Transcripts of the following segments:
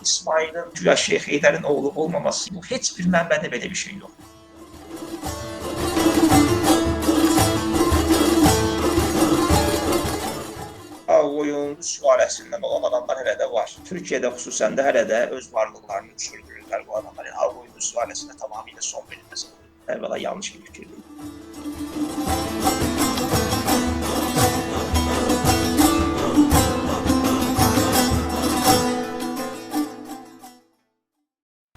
İsmail'in güya Şeyx Heydərin oğlu olmaması, bu heç bir mənbədə belə bir şey yox. Ağqoyunlu sülaləsindən olan adamlar hələ də var. Türkiyədə xüsusən də hələ də öz varlıqlarını sürdürürlər bu adamlar. Yəni Ağqoyunlu sülaləsinə tamamilə son verilməsi əvvəla yanlış bir fikirdir.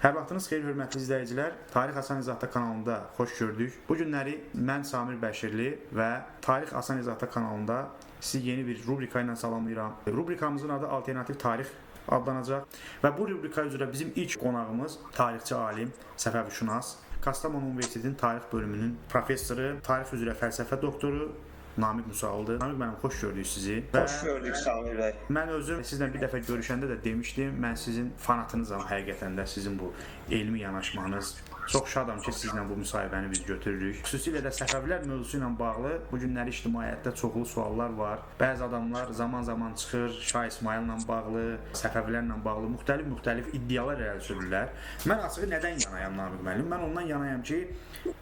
Hər vaxtınız xeyir, hörmətli izləyicilər. Tarix Asan İzahda kanalında xoş gördük. Bu günləri mən Samir Bəşirli və Tarix Asan İzahda kanalında sizi yeni bir rubrika ilə salamlayıram. Rubrikamızın adı Alternativ Tarix adlanacaq və bu rubrika üzrə bizim ilk qonağımız tarixçi alim, Səfəvişünas, Kastamonu Universitetinin tarix bölümünün professoru, tarix üzrə fəlsəfə doktoru Namiq Musallıdır. Namiq mənim, xoş gördük sizi. Xoş gördük Samir bəy. Mən özüm sizlə bir dəfə görüşəndə də demişdim, mən sizin fanatınızam həqiqətən də, sizin bu elmi yanaşmanız. Çox şadam ki, sizlə bu müsahibəni biz götürürük. Xüsusilə də Səfəvilər mövzusu ilə bağlı bu günləri ictimaiyyətdə çoxlu suallar var. Bəzi adamlar zaman-zaman çıxır, Şah İsmaillə bağlı, Səfəvilərlə bağlı müxtəlif iddialar irəli sürürlər. Mən açığı nədən yanayam Namiq müəllim? Mən ondan yanayam ki,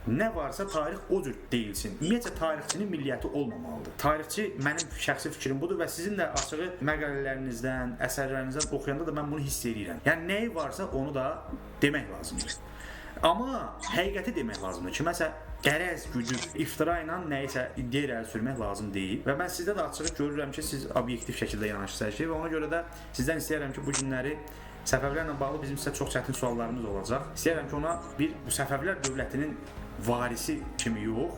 nə varsa tarix o cür deyilsin. Ümumiyyətlə tarixçinin milliyyəti olmamalıdır. Tarixçi, mənim şəxsi fikrim budur və sizin də açığı məqalələrinizdən, əsərlərinizdən oxuyanda da mən bunu hiss edirəm. Yəni nəyi varsa onu da demək lazımdır. Amma həqiqəti demək lazımdır ki, məsələn, qərəz, güdür, iftira ilə nəyisə iddia irəli sürmək lazım deyil. Və mən sizdə də açıq görürəm ki, siz obyektiv şəkildə yanaşırsınız və ona görə də sizdən istəyirəm ki, bu günləri Səfəvilərlə bağlı bizim sizə çox çətin suallarımız olacaq. İstəyirəm ki, ona bir Səfəvilər dövlətinin varisi kimi yox,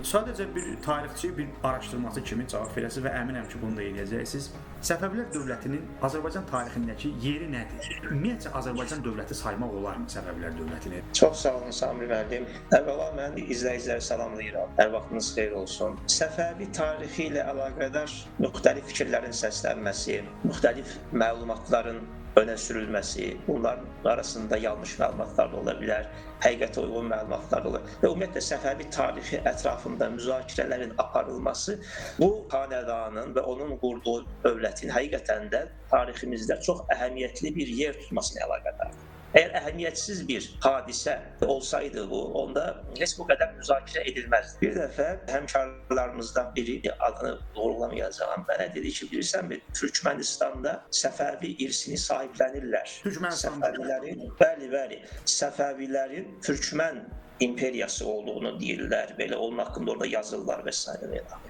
sadəcə bir tarixçi, bir araşdırmacı kimi cavab verəsiniz və əminəm ki, bunu da edəcəksiniz. Səfəvilər dövlətinin Azərbaycan tarixindəki yeri nədir? Ümumiyyətcə Azərbaycan dövləti saymaq olarmı Səfəvilər dövlətini? Çox sağ olun Samir müəllim. Əvvəla mən izləyiciləri salamlayıram. Hər vaxtınız xeyir olsun. Səfəvi tarixi ilə əlaqədar müxtəlif fikirlərin səslənməsi, müxtəlif məlumatların önə sürülməsi, bunların arasında yanlış məlumatlar da ola bilər, həqiqətə uyğun məlumatlar da ola bilər. Və ümumiyyətlə Səfəvi tarixi ətrafında müzakirələrin aparılması bu xanədanın və onun qurduğu dövlətin həqiqətən də tariximizdə çox əhəmiyyətli bir yer tutmasına əlaqədardır. Əgər əhəmiyyətsiz bir hadisə olsaydı bu, onda heç bu qədər müzakirə edilməzdi. Bir dəfə həmkarlarımızdan biri, adını doğrulamayacağam, mənə dedi ki, bilirsənmi, Türkmənistanda Səfəvi irsini sahiblənirlər. Səfəvilərin, bəli, Səfəvilərin Türkmən imperiyası olduğunu deyirlər, belə onun haqqında orada yazırlar və s.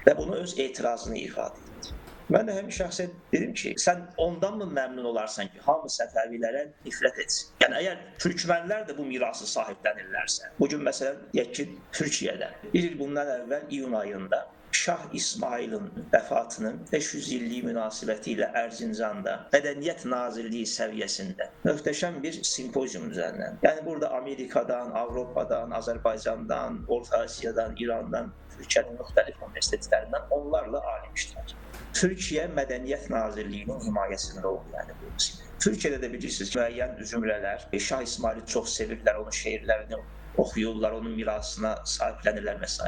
Və bunu öz etirazını ifadə edir. Mən də həmin şəxsə dedim ki, sən ondanmı məmnun olarsan ki, hamı Səfəvilərə nifrət etsin? Yəni, əgər Türkmənlər də bu mirası sahiblənirlərsə, bugün məsələn, deyək ki, Türkiyədə bir il bundan əvvəl iyun ayında Şah İsmailin vəfatının 500 illiyi münasibəti ilə Ərzincanda Mədəniyyət Nazirliyi səviyyəsində möhtəşəm bir simpozium düzənlənir. Yəni, burada Amerikadan, Avropadan, Azərbaycandan, Orta Asiyadan, İrandan, Türkiyənin müxtəlif universitetlərindən onlarla alim iştirak. Türkiyə Mədəniyyət Nazirliyinin himayəsində oldu, yəni bu. Türkiyədə də bilirsiniz ki, müəyyən zümrələr Şah İsmaili çox sevirlər, onun şeirlərini oxuyurlar, onun mirasına sahiblənirlər və s.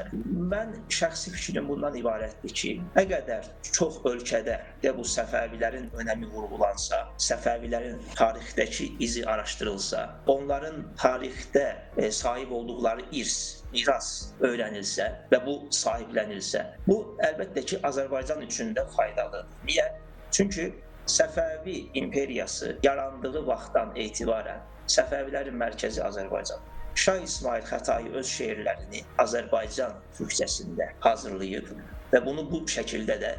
Mən şəxsi fikrim bundan ibarətdir ki, nə qədər çox ölkədə bu Səfəvilərin önəmi vurğulansa, Səfəvilərin tarixdəki izi araşdırılsa, onların tarixdə sahib olduqları miras öyrənilsə və bu sahiblənilsə, bu əlbəttə ki, Azərbaycan üçün də faydalıdır. Niyə? Çünki Səfəvi imperiyası yarandığı vaxtdan etibarən Səfəvilərin mərkəzi Azərbaycan. Şah İsmail Xətai öz şeirlərini Azərbaycan türkçəsində hazırlayıb və bunu bu şəkildə də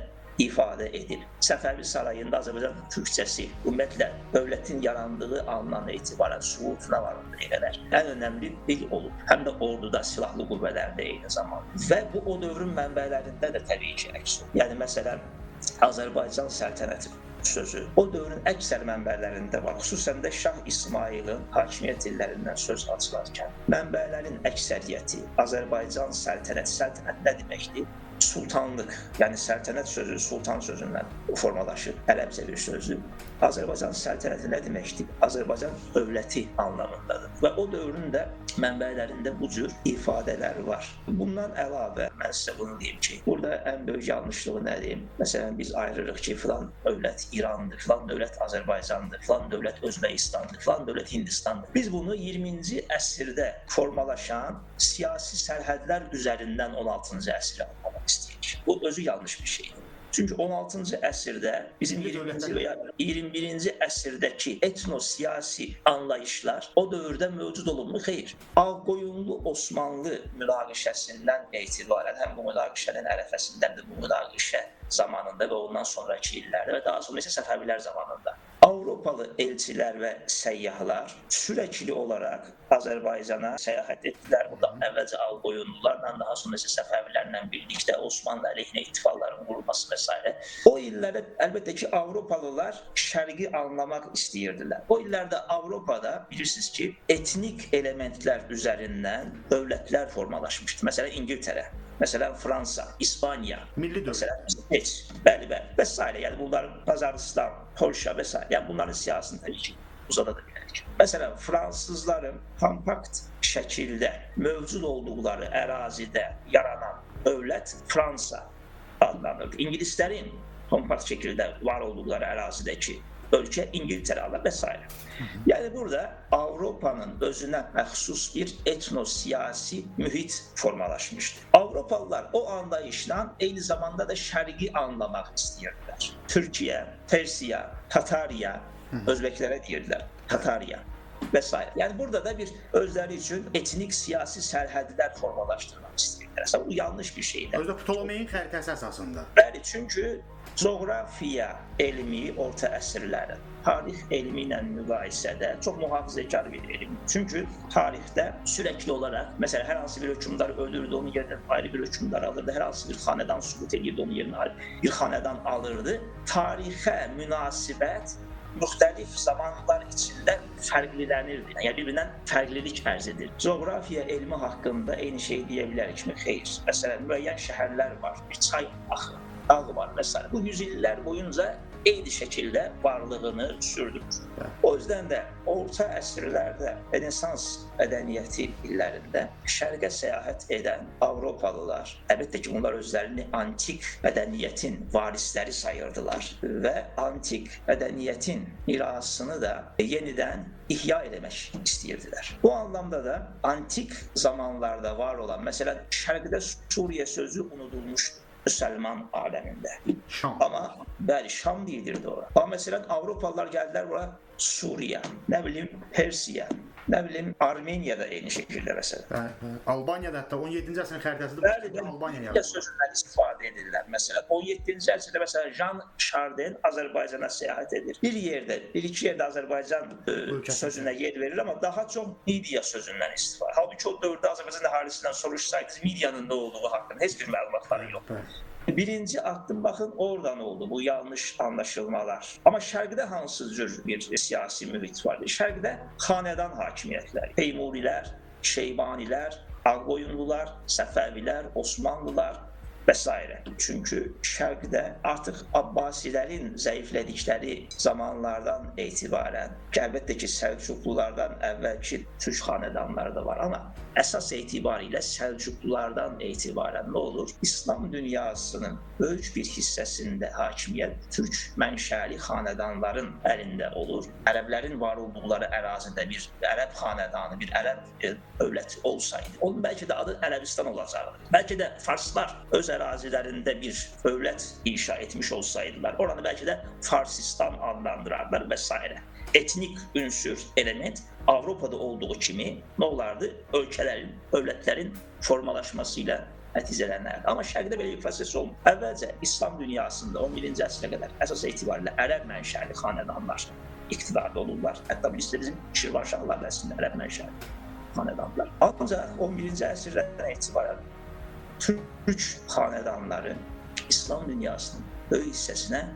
ifadə edir. Səfəvi sarayında Azərbaycan türkçəsi ümumiyyətlə dövlətin yarandığı andan etibarən sübutuna varındığı qədər ən önəmli dil olub. Həm də orduda, silahlı qüvvələrdə eyni zamanda. Və bu o dövrün mənbələrində də təbii ki, əks olunur. Yəni məsələn, Azərbaycan səltənəti sözü o dövrün əksər mənbələrində var. Xüsusən də Şah İsmailin hakimiyyət illərindən söz açılarkən mənbələrin əksəriyyəti Azərbaycan səltənət nə deməkdir? sultanlıq, yəni səltənət sözü sultan sözündən formalaşır, ərəbcə bir sözdür. Azərbaycan səltənəti nə deməkdir? Azərbaycan dövləti anlamındadır və o dövrün də mənbələrində bu cür ifadələr var. Bundan əlavə mən sizə bunu deyim ki, burada ən böyük yanlışlığı nə deyim? Məsələn, biz ayırırıq ki, filan dövlət İrandır, filan dövlət Azərbaycandır, filan dövlət Özbəkistandır, filan dövlət Hindistandır. Biz bunu 20-ci əsrdə formalaşan siyasi sərhədlər üzərindən 16-cı əsrə almaq istəyirik. Bu özü yanlış bir şeydir. Çünki 16-cı əsrdə bizim 20-ci və ya 21-ci əsrdəki etnosiyasi anlayışlar o dövrdə mövcud olubmu? Xeyr. Ağqoyunlu Osmanlı münaqişəsindən etibarən, həm bu münaqişənin ərəfəsindədir, bu münaqişə zamanında və ondan sonraki illərdə və daha sonra isə Səfəvilər zamanında Avropalı elçilər və səyyahlar sürəkli olaraq Azərbaycana səyahət etdilər. Burada əvvəlcə Ağqoyunlularla, daha sonra isə Səfəvilərlə birlikdə Osmanlı əleyhinə ittifaqların qurulması və s. O illərdə əlbəttə ki, Avropalılar şərqi anlamaq istəyirdilər. O illərdə Avropada bilirsiniz ki, etnik elementlər üzərindən dövlətlər formalaşmışdı. Məsələn, İngiltərə, məsələn, Fransa, İspaniya, milli dövlət. Məsələn, bəli və s. Yəni bunların Qazaxıstan, Polşa və s. Yəni bunların siyasətini təbii ki, uzada da bilərik. Məsələn, fransızların kompakt şəkildə mövcud olduqları ərazidə yaranan dövlət Fransa adlanır. İngilislərin kompakt şəkildə var olduqları ərazidəki ölkə İngiltərə alır və s. Yəni burada Avropanın özünə məxsus bir etnosiyasi mühit formalaşmışdır. Avropalılar o anlayışla eyni zamanda da şərqi anlamaq istəyirdilər. Türkiyə, Persiya, Tatariya, Özbəklərə deyirdilər, Tatariya və s. Yəni burada da bir özləri üçün etnik siyasi sərhədlər formalaşdırmaq istəyirlər. Bu yanlış bir şeydir. Özdə Ptolemeyin xəritəsi əsasında. Bəli, çünki coğrafiya elmi orta əsrlərin tarix elmi ilə müqayisədə çox mühafizəkar bir elm. Çünki tarixdə sürəkli olaraq, məsələn, hər hansı bir hökmdar ölürdü, onun yerinə ayrı bir hökmdar alırdı, hər hansı bir xanədan süqut edirdi, onun yerinə ayrı bir xanədan alırdı. Tarixə münasibət müxtəlif zamanlar içində fərqlənirdi. Yəni bir-birindən fərqlilik ərz edir. Coğrafiya elmi haqqında eyni şey deyə bilərikmi? Xeyr. Məsələn, müəyyən şəhərlər var, bir çay axı, dağ var və s. Bu yüzillər boyunca eyni şəkildə varlığını sürdürür. O yüzdən də orta əsrlərdə Rənesans mədəniyyəti illərində şərqə səyahət edən Avropalılar, əlbəttə ki, bunlar özlərini antik mədəniyyətin varisləri sayırdılar və antik mədəniyyətin mirasını da yenidən ihya eləmək istəyirdilər. Bu anlamda da antik zamanlarda var olan, məsələn, şərqdə Suriyə sözü unudulmuşdur müsəlman aləmində. Şam. Amma bəli, Şam deyilirdi ora. Amma məsələn, Avropalılar gəldilər bura Suriya, nə bilim Persiya, nə bilim Armeniyada eyni şəkildə məsələn. Albaniyada hətta 17-ci əsrin xəritəsində Bəli, Albaniya sözündən istifadə edirlər. Məsələn, 17-ci əsrdə məsələn Jean Chardin Azərbaycana səyahət edir. Bir yerdə, bir-iki yerdə Azərbaycan sözünə yer verir, amma daha çox Midiya sözündən istifadə. Halbuki o dövrdə Azərbaycan əhalisindən soruşsaydınız Midiyanın nə olduğu haqqında heç bir məlumatları yoxdur. Birinci addım baxın oradan oldu bu yanlış anlaşılmalar. Amma şərqdə hansı cür bir siyasi mühit vardı? Şərqdə xanədan hakimiyyətləri, Teymurilər, Şeybanilər, Ağqoyunlular, Səfəvilər, Osmanlılar və s. Çünki şərqdə artıq Abbasilərin zəiflədikləri zamanlardan etibarən, əlbəttə ki, Səlcuqlulardan əvvəlki türk xanədanları da var, amma əsas etibarilə Səlcuqlulardan etibarən nə olur? İslam dünyasının böyük bir hissəsində hakimiyyət türk mənşəli xanədanların əlində olur. Ərəblərin var olduqları ərazidə bir ərəb xanədanı, bir ərəb dövləti olsaydı, onun bəlkə də adı Ərəbistan olacaqdı. Bəlkə də farslar öz ərazilərində bir dövlət inşa etmiş olsaydılar, oranı bəlkə də Farsistan adlandırarlar və s. Etnik ünsür, element Avropada olduğu kimi nə olardı? Ölkələrin, dövlətlərin formalaşması ilə nəticələnərdi. Amma şərqdə belə bir proses olmur. Əvvəlcə İslam dünyasında 11-ci əsrə qədər əsas etibarilə ərəb mənşəli xanədanlar iqtidarda olurlar. Hətta bizim Şirvanşahlar da əslində ərəb mənşəli xanədanlar. Ancaq 11-ci əsrdən etibarən türk xanədanları İslam dünyasının böyük hissəsinə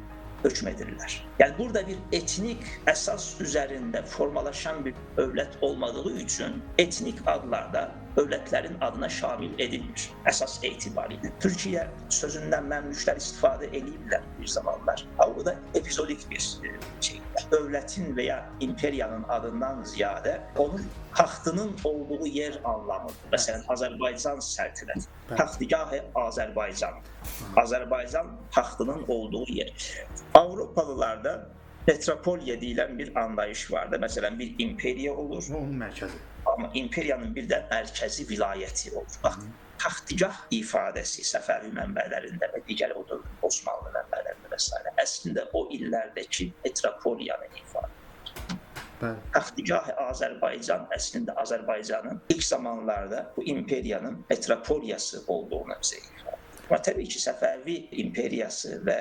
hökm edirlər. Yəni burada bir etnik əsas üzərində formalaşan bir dövlət olmadığı üçün etnik adlarda dövlətlərin adına şamil edilmir əsas etibarilə. Türkiyə sözündən məmlüklər istifadə ediblər bir zamanlar. Bu da epizodik bir şeydir. Dövlətin və ya imperiyanın adından ziyadə onun taxtının olduğu yer anlamıdır. Məsələn, Azərbaycan səltənəti, taxtgahı Azərbaycan. Azərbaycan taxtının olduğu yer. Avropalılarda metropoliya deyilən bir anlayış vardı. Məsələn, bir imperiya olur. Onun mərkəzi. Amma imperiyanın bir də mərkəzi vilayəti olur. Bax, taxtgah ifadəsi Səfəvi mənbələrində və digər o dövrün Osmanlı mənbələrində və s. əslində o illərdəki metropoliyanı ifadə edir. Taxtgah Azərbaycan əslində Azərbaycanın ilk zamanlarda bu imperiyanın metropoliyası olduğunu bizə ifadə edir. Amma təbii ki, Səfəvi imperiyası və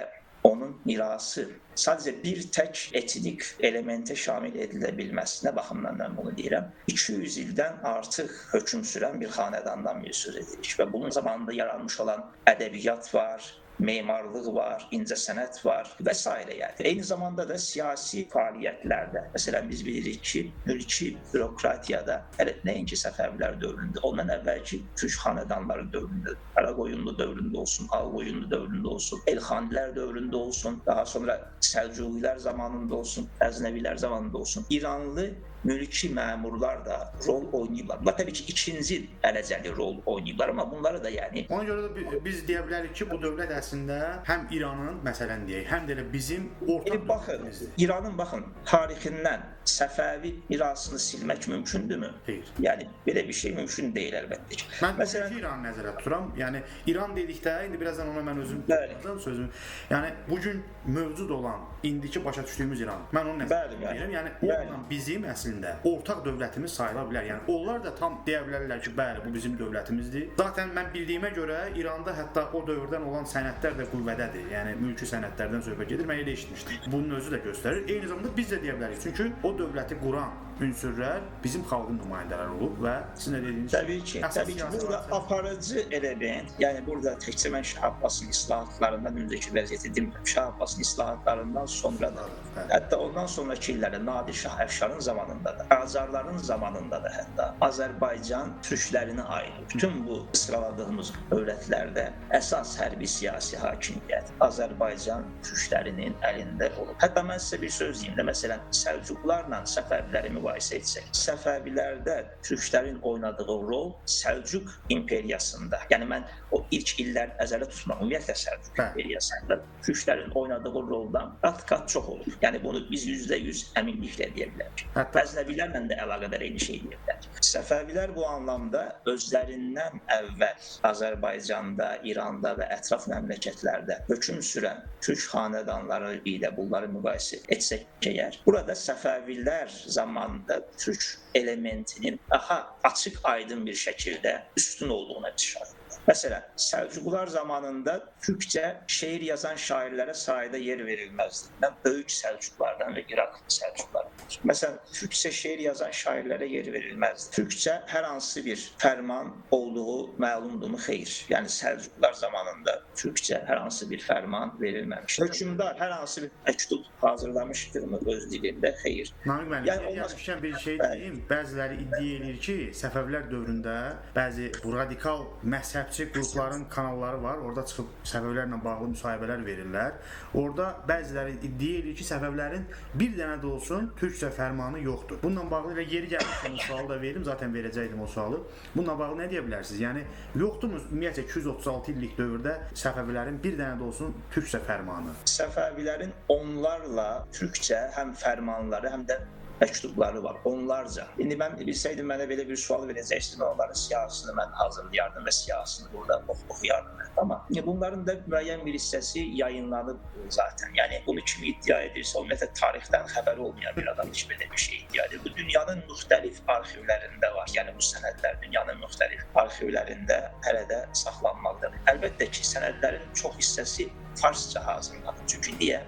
onun mirası sadəcə bir tək etnik elementə şamil edilə bilməsinə baxımdan mən bunu deyirəm. 200 ildən artıq hökm sürən bir xanədandan biz söz edirik və bunun zamanında yaranmış olan ədəbiyyat var, memarlıq var, incəsənət var və s. yəni. Eyni zamanda da siyasi fəaliyyətlərdə, məsələn biz bilirik ki, mülki bürokratiyada, hələ nəinki Səfəvilər dövründə, ondan əvvəlki türk xanədanları dövründə, Qaraqoyunlu dövründə olsun, Ağqoyunlu dövründə olsun, Elxanilər dövründə olsun, daha sonra Səlcuqilər zamanında olsun, Əznəvilər zamanında olsun, İranlı mülki məmurlar da rol oynayıblar. Bunlar təbii ki, ikinci dərəcəli rol oynayıblar, amma bunları da yəni... Ona görə də biz deyə bilərik ki, bu dövlət əslində həm İranın, məsələn deyək, həm də bizim ortaq dövlətimizdir. İranın, baxın, tarixindən Səfəvi mirasını silmək mümkündürmü? Xeyr. Yəni, belə bir şey mümkün deyil əlbəttə ki. Mən məsələn İranı nəzərə tuturam. Yəni, İran dedikdə, indi birazdan ona mən özüm sözüm. Yəni, bugün mövcud olan, indiki başa düşdüyümüz İran. Mən onu nəzərə tuturam. Yəni, onunla bizim əslində ortaq dövlətimiz sayıla bilər. Yəni, onlar da tam deyə bilərlər ki, bəli, bu bizim dövlətimizdir. Zaten mən bildiyimə görə İranda hətta o dövrdən olan sənətlər də qüvvədədir. Yəni, mülki sənətlərdən söhbət gedir. Mən elə eşitmişdim. Bunun özü də göstərir. Eyni zamanda biz də deyə bilərik. Çünki o dövləti quran ünsürlər bizim xalqın nümayəndələri olub və sizin də dediyiniz təbii ki, burada aparıcı element, yəni burada təkcə mən Şah Abbasın islahatlarından öncəki vəziyyəti demirəm. Şah Abbasın islahatlarından sonra da, hətta ondan sonraki illərdə Nadir Şah Əfşarın zamanında da, Qacarların zamanında da hətta Azərbaycan türklərinə aid bütün bu sıraladığımız dövlətlərdə əsas hərbi siyasi hakimiyyət Azərbaycan türklərinin əlində olub. Hətta mən sizə bir söz deyim də, məsələn, Səlcuqlarla Səfəviləri müqayisə etsək, Səfəvilərdə türklərin oynadığı rol Səlcuq imperiyasında, yəni mən o ilk illər əzələ tutmam, ümumiyyətlə Səlcuq imperiyasında türklərin oynadığı roldan qat-qat çox olur. Yəni bunu biz %100 əminliklə deyə bilərik. Əznəvilərlə də əlaqədar eyni şey deyə bilərik. Səfəvilər bu anlamda özlərindən əvvəl Azərbaycanda, İranda və ətraf məmləkətlərdə hökm sürən türk xanədanları ilə bunları müqayisə etsək əgər, burada Səfəvilər zamanında türk elementinin daha açıq aydın bir şəkildə üstün olduğuna işarə. Məsələn, Səlcuqlar zamanında türkcə şeir yazan şairlərə sahədə yer verilməzdi. Mən böyük Səlcuqlardan və İraq Səlcuqlardan. Məsələn, türkcə şeir yazan şairlərə yer verilməzdi. Türkcə hər hansı bir fərman olduğu məlumdurmu? Xeyr. Yəni Səlcuqlar zamanında türkcə hər hansı bir fərman verilməmişdir. Hökmdar hər hansı bir məktub hazırlamışdırmı öz dilində? Xeyr. Namiq müəllim, yazmışkən bir şey deyim. Bəziləri iddia edir ki, Səfəvilər dövründə bəzi bu radikal məzhəbçi qrupların kanalları var. Orada çıxıb Səfəvilərlə bağlı müsahibələr verirlər. Orada bəziləri iddia edir ki, Səfəvilərin bir dənə də olsun türkcə fərmanı yoxdur. Bununla bağlı ilə yeri gəlmişəm, o sualı da verim, zaten verəcəkdim o sualı. Bununla bağlı nə deyə bilərsiniz? Yəni yoxdurmu ümumiyyətlə 236 illik dövrdə Səfəvilərin bir dənə də olsun türkcə fərmanı? Səfəvilərin onlarla türkcə həm fərmanları, həm də məktubları var, onlarca. İndi mən bilsəydim, mənə belə bir sual verəcəksiniz, onların siyasını mən hazırlayardım və siyasını burada oxuyardım. Amma bunların da müəyyən bir hissəsi yayınlanıb zaten. Yəni bunu kim iddia edirsə, ümumiyyətlə tarixdən xəbəri olmayan bir adam heç belə bir şey iddia edir. Bu dünyanın müxtəlif arxivlərində var. Yəni bu sənədlər dünyanın müxtəlif arxivlərində hələ də saxlanmaqdadır. Əlbəttə ki, sənədlərin çox hissəsi farsça hazırlanır. Çünki niyə?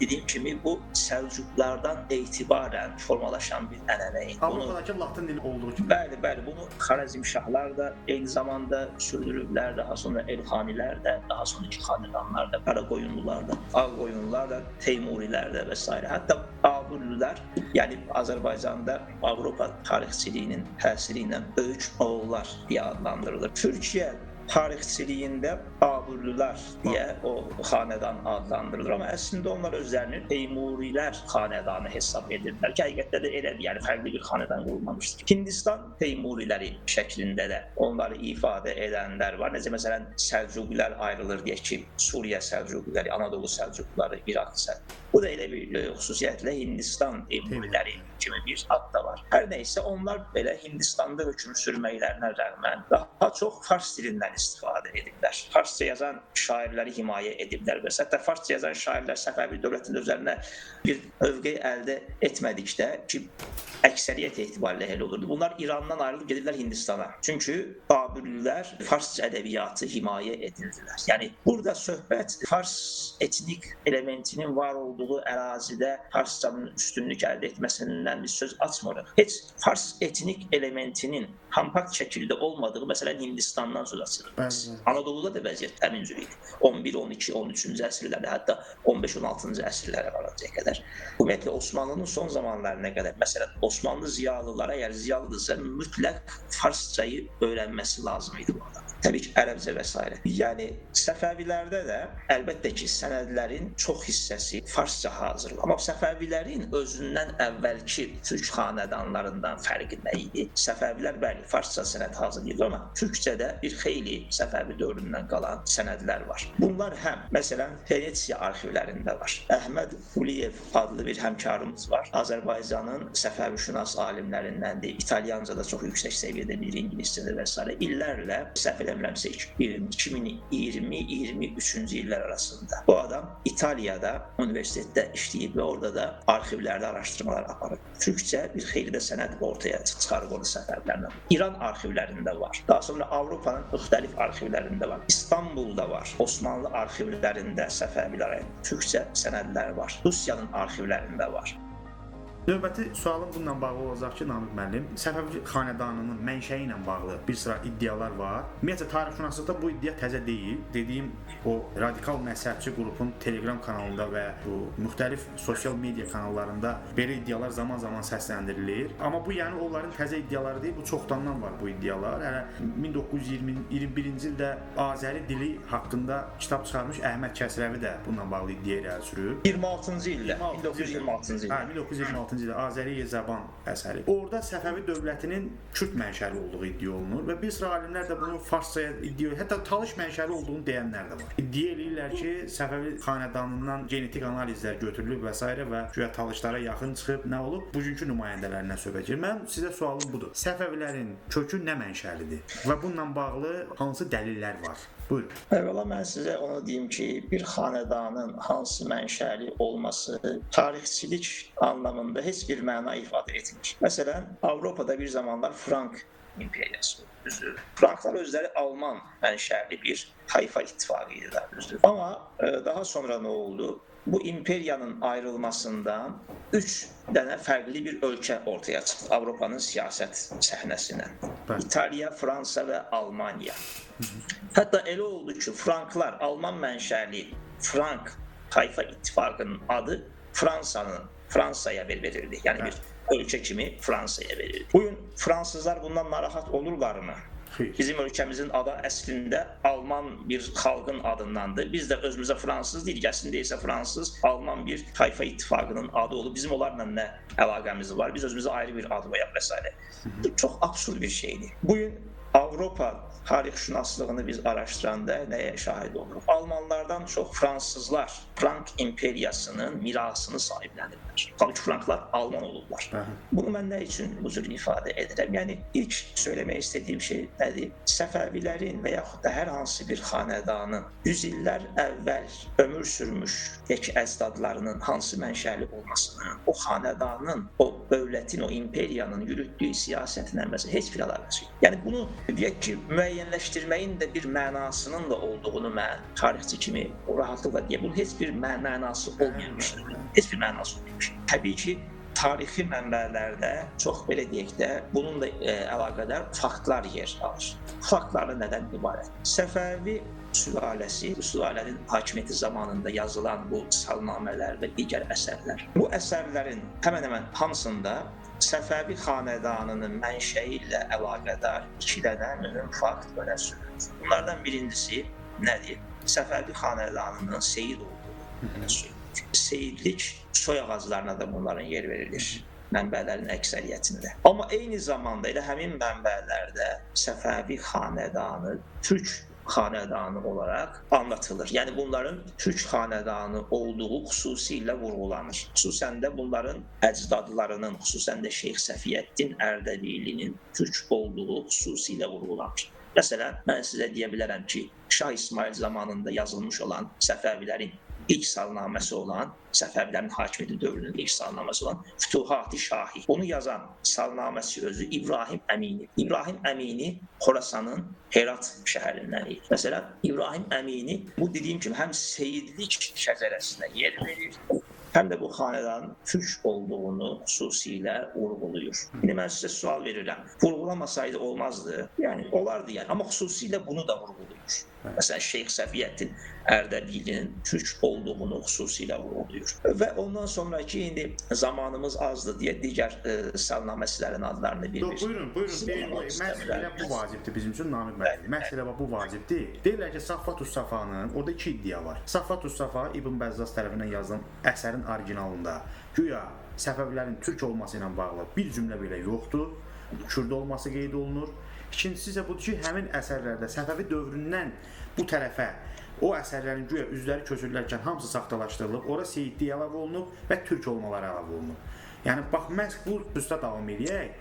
Dediyim kimi bu Səlcuqlardan etibarən formalaşan bir ənənə idi. Avropadakı Latın dili olduğu kimi. Bəli, bunu Xarəzmşahlar da eyni zamanda sürdürüblər, daha sonra Elxanilər də, daha sonraki xanədanlar da, Qaraqoyunlular da, Ağqoyunlular da, Teymurilər də və s. Hətta Babürlülər, yəni Azərbaycanda Avropa tarixçiliyinin təsiri ilə böyük oğullar deyə adlandırılır. Türkiyə tarixçiliyində Babürlülər deyə o xanədan adlandırılır. Amma əslində onlar özlərini Teymurilər xanədanı hesab edirlər ki, həqiqətdə də elədir, yəni fərqli bir xanədan qurulmamışdır. Hindistan Teymuriləri şəklində də onları ifadə edənlər var. Necə məsələn Səlcuqilər ayrılır deyək ki, Suriya Səlcuqları, Anadolu Səlcuqları, İraq Səlcuqları. Bu da elə bir xüsusiyyətlə Hindistan Teymuriləri kimi bir ad da var. Hər nəysə onlar belə Hindistanda hökm sürməklərinə rəğmən daha çox fars dilindən istifadə ediblər. Farsça yazan şairləri himayə ediblər və hətta farsça yazan şairlər Səfəvi dövlətinin üzərinə bir mövqe əldə etmədikdə ki, əksəriyyət etibarilə elə olurdu. Bunlar İrandan ayrılıb gedirlər Hindistana. Çünki Babürlülər farsça ədəbiyyatı himayə edirdilər. Yəni burada söhbət fars etnik elementinin var olduğu ərazidə farsçanın üstünlük əldə etməsindən bir söz açmırıq. Heç fars etnik elementinin kompakt şəkildə olmadığı məsələn Hindistandan söz açılır. Anadoluda da vəziyyət həmin cür idi. 11, 12, 13-cü əsrlərdə, hətta 15-16-cı əsrlərə varacaq qədər. Ümumiyyətlə Osmanlının son zamanlarına qədər məsələn Osmanlı ziyalılara əgər ziyalıdırsa mütləq farsçayı öyrənməsi lazım idi bu adam. Təbii ki, ərəbcə və s. Yəni Səfəvilərdə də əlbəttə ki, sənədlərin çox hissəsi farsça hazırlanır. Amma Səfəvilərin özündən əvvəlki türk xanədanlarından fərqi nə idi? Səfəvilər bəli, farsça sənəd hazırlayırdı, amma türkcədə bir xeyli Səfəvi dövründən qalan sənədlər var. Bunlar həm, məsələn, Venesiya arxivlərində var. Əhməd Quliyev adlı bir həmkarımız var. Azərbaycanın Səfəvişünas alimlərindəndir. İtalyancada çox yüksək səviyyədə bir ingiliscədə və s. İllərlə səhv eləmirəmsə 2020-23-cü illər arasında bu adam İtaliyada universitetdə işləyib və orada da arxivlərdə araşdırmalar aparıb. Türkcə bir xeyli də sənəd ortaya çıxarıb onu Səfəvilərdən. İran arxivlərində var. Daha sonra Avropanın müxtəlif arxivlərində var. İstanbulda var. Osmanlı arxivlərində Səfəvilərə türkcə sənədlər var. Rusiyanın arxivlərində var. Növbəti sualım bununla bağlı olacaq ki, Namiq müəllim, Səfəvi xanədanının mənşəyi ilə bağlı bir sıra iddialar var. Ümumiyyətlə tarixşünaslıqda bu iddia təzə deyil. Dediyim o radikal məzhəbçi qrupun Telegram kanalında və bu müxtəlif sosial media kanallarında belə iddialar zaman-zaman səsləndirilir. Amma bu yəni onların təzə iddiaları deyil, bu çoxdandan var bu iddialar. Hələ 1921-ci ildə Azəri dili haqqında kitab çıxarmış Əhməd Kəsrəvi də bununla bağlı iddia irəli sürüb. 26-cı ildə, 1926-cı ildə. 1926-cı Azəri Zaban əsəri. Orada Səfəvi dövlətinin Kürd mənşəli olduğu iddia olunur və bir sıra alimlər də bunu farsçaya iddia edir. Hətta Talış mənşəli olduğunu deyənlər də var. İddia edirlər ki, Səfəvi xanədanından genetik analizlər götürülüb və s. və güya Talışlara yaxın çıxıb nə olub? Bugünkü nümayəndələrindən söhbət gedir. Mənim sizə sualım budur. Səfəvilərin kökü nə mənşəlidir və bununla bağlı hansı dəlillər var? Buyurun. Əvvəla mən sizə onu deyim ki, bir xanədanın hansı mənşəli olması tarixçilik anlamında heç bir məna ifadə etmir. Məsələn, Avropada bir zamanlar Frank imperiyası oldu. Franklar özləri Alman mənşəli bir tayfa ittifaqı idilər, düzdür. Amma daha sonra nə oldu? Bu imperiyanın ayrılmasından 3 dənə fərqli bir ölkə ortaya çıxdı Avropanın siyasət səhnəsindən. İtaliya, Fransa və Almaniya. Hətta elə oldu ki, Franklar, Alman mənşəli Frank tayfa ittifaqının adı Fransaya verildi. Yəni bir ölkə kimi Fransaya verildi. Bugün fransızlar bundan narahat olurlarmı? Bizim ölkəmizin adı əslində Alman bir xalqın adındandır. Biz də özümüzə fransız deyirik, əslində isə fransız, Alman bir tayfa ittifaqının adı olub. Bizim onlarla nə əlaqəmiz var? Biz özümüzə ayrı bir ad qoyaq və s. Bu çox absurd bir şeydir. Bugün Avropa tarixşünaslığını biz araşdıranda nəyə şahid oluruq? Almanlardan çox fransızlar Frank imperiyasının mirasını sahiblənirlər. Halbuki Franklar Alman olublar. Bunu mən nə üçün bu cür ifadə edirəm? Yəni ilk söyləmək istədiyim şey nədir? Səfəvilərin və yaxud da hər hansı bir xanədanın 100 illər əvvəl ömür sürmüş əcdadlarının hansı mənşəli olmasının, o xanədanın, o dövlətin, o imperiyanın yürütdüyü siyasətinə heç bir əlaqəsi yox. Yəni bunu deyək ki, müəyyənləşdirməyin də bir mənasının da olduğunu mən tarixçi kimi rahatlıqla deyə. Bunun heç bir mənası olmayan bir şeydir. Heç bir mənası olmayan bir şey. Təbii ki, tarixi mənbələrdə çox belə deyək də bununla əlaqədar faktlar yer alır. Faktları nədən ibarət? Səfəvi sülaləsi, bu sülalənin hakimiyyəti zamanında yazılan bu salnamələr və digər əsərlər. Bu əsərlərin həmən-həmən hamısında Səfəvi xanədanının mənşəyi ilə əlaqədar 2 dənə mühüm fakt öne sürülür. Bunlardan birincisi nədir? Səfəvi xanədanının seyid olduğu öne sürülür. Seyidlik soy ağaclarına da bunların yer verilir mənbələrin əksəriyyətində. Amma eyni zamanda elə həmin mənbələrdə Səfəvi xanədanı Türk xanədanı olaraq anlatılır. Yəni bunların Türk xanədanı olduğu xüsusilə vurğulanır. Xüsusən də bunların əcdadlarının, xüsusən də Şeyx Səfiyyəddin Ərdəbilinin Türk olduğu xüsusilə vurğulanır. Məsələn, mən sizə deyə bilərəm ki, Şah İsmail zamanında yazılmış olan Səfəvilərin ilk salnaməsi olan, Səfəvilərin hakimiyyəti dövrünün ilk salnaməsi olan Fütuhat-ı Şahi. Onu yazan salnaməsi özü İbrahim Əmini. İbrahim Əmini Xorasanın Herat şəhərindən idi. Məsələn, İbrahim Əmini bu dediyim kimi həm seyidlik şəcərəsinə yer verir, həm də bu xanədanın Türk olduğunu xüsusilə vurğuluyur. İndi mən sizə sual verirəm. Vurğulamasaydı olmazdı. Yəni olardı yəni. Amma xüsusilə bunu da vurğuluyur. Məsələn, Şeyx Səfiyyəddin Ərdəbilinin Türk olduğunu xüsusilə vurğuluyur. Və ondan sonraki indi zamanımız azdır deyə digər salnaməsilərin adlarını bir-bir. Buyurun. Məsələ bu vacibdir bizim üçün Namiq müəllim. Məsələ bu vacibdir. Deyirlər ki, Saffat Safanın orada 2 iddia var. Saffat Safa İbn Bəzzaz tərəfindən yazılan əsərin orijinalında güya Səfəvilərin Türk olması ilə bağlı bir cümlə belə yoxdur. Kürd olması qeyd olunur. İkincisi isə budur ki, həmin əsərlərdə Səfəvi dövründən bu tərəfə o əsərlərin güya üzləri köçürülərkən hamısı saxtalaşdırılıb, ora seyidlik əlavə olunub və türk olmaları əlavə olunub. Yəni bax məhz bu üstə davam edək.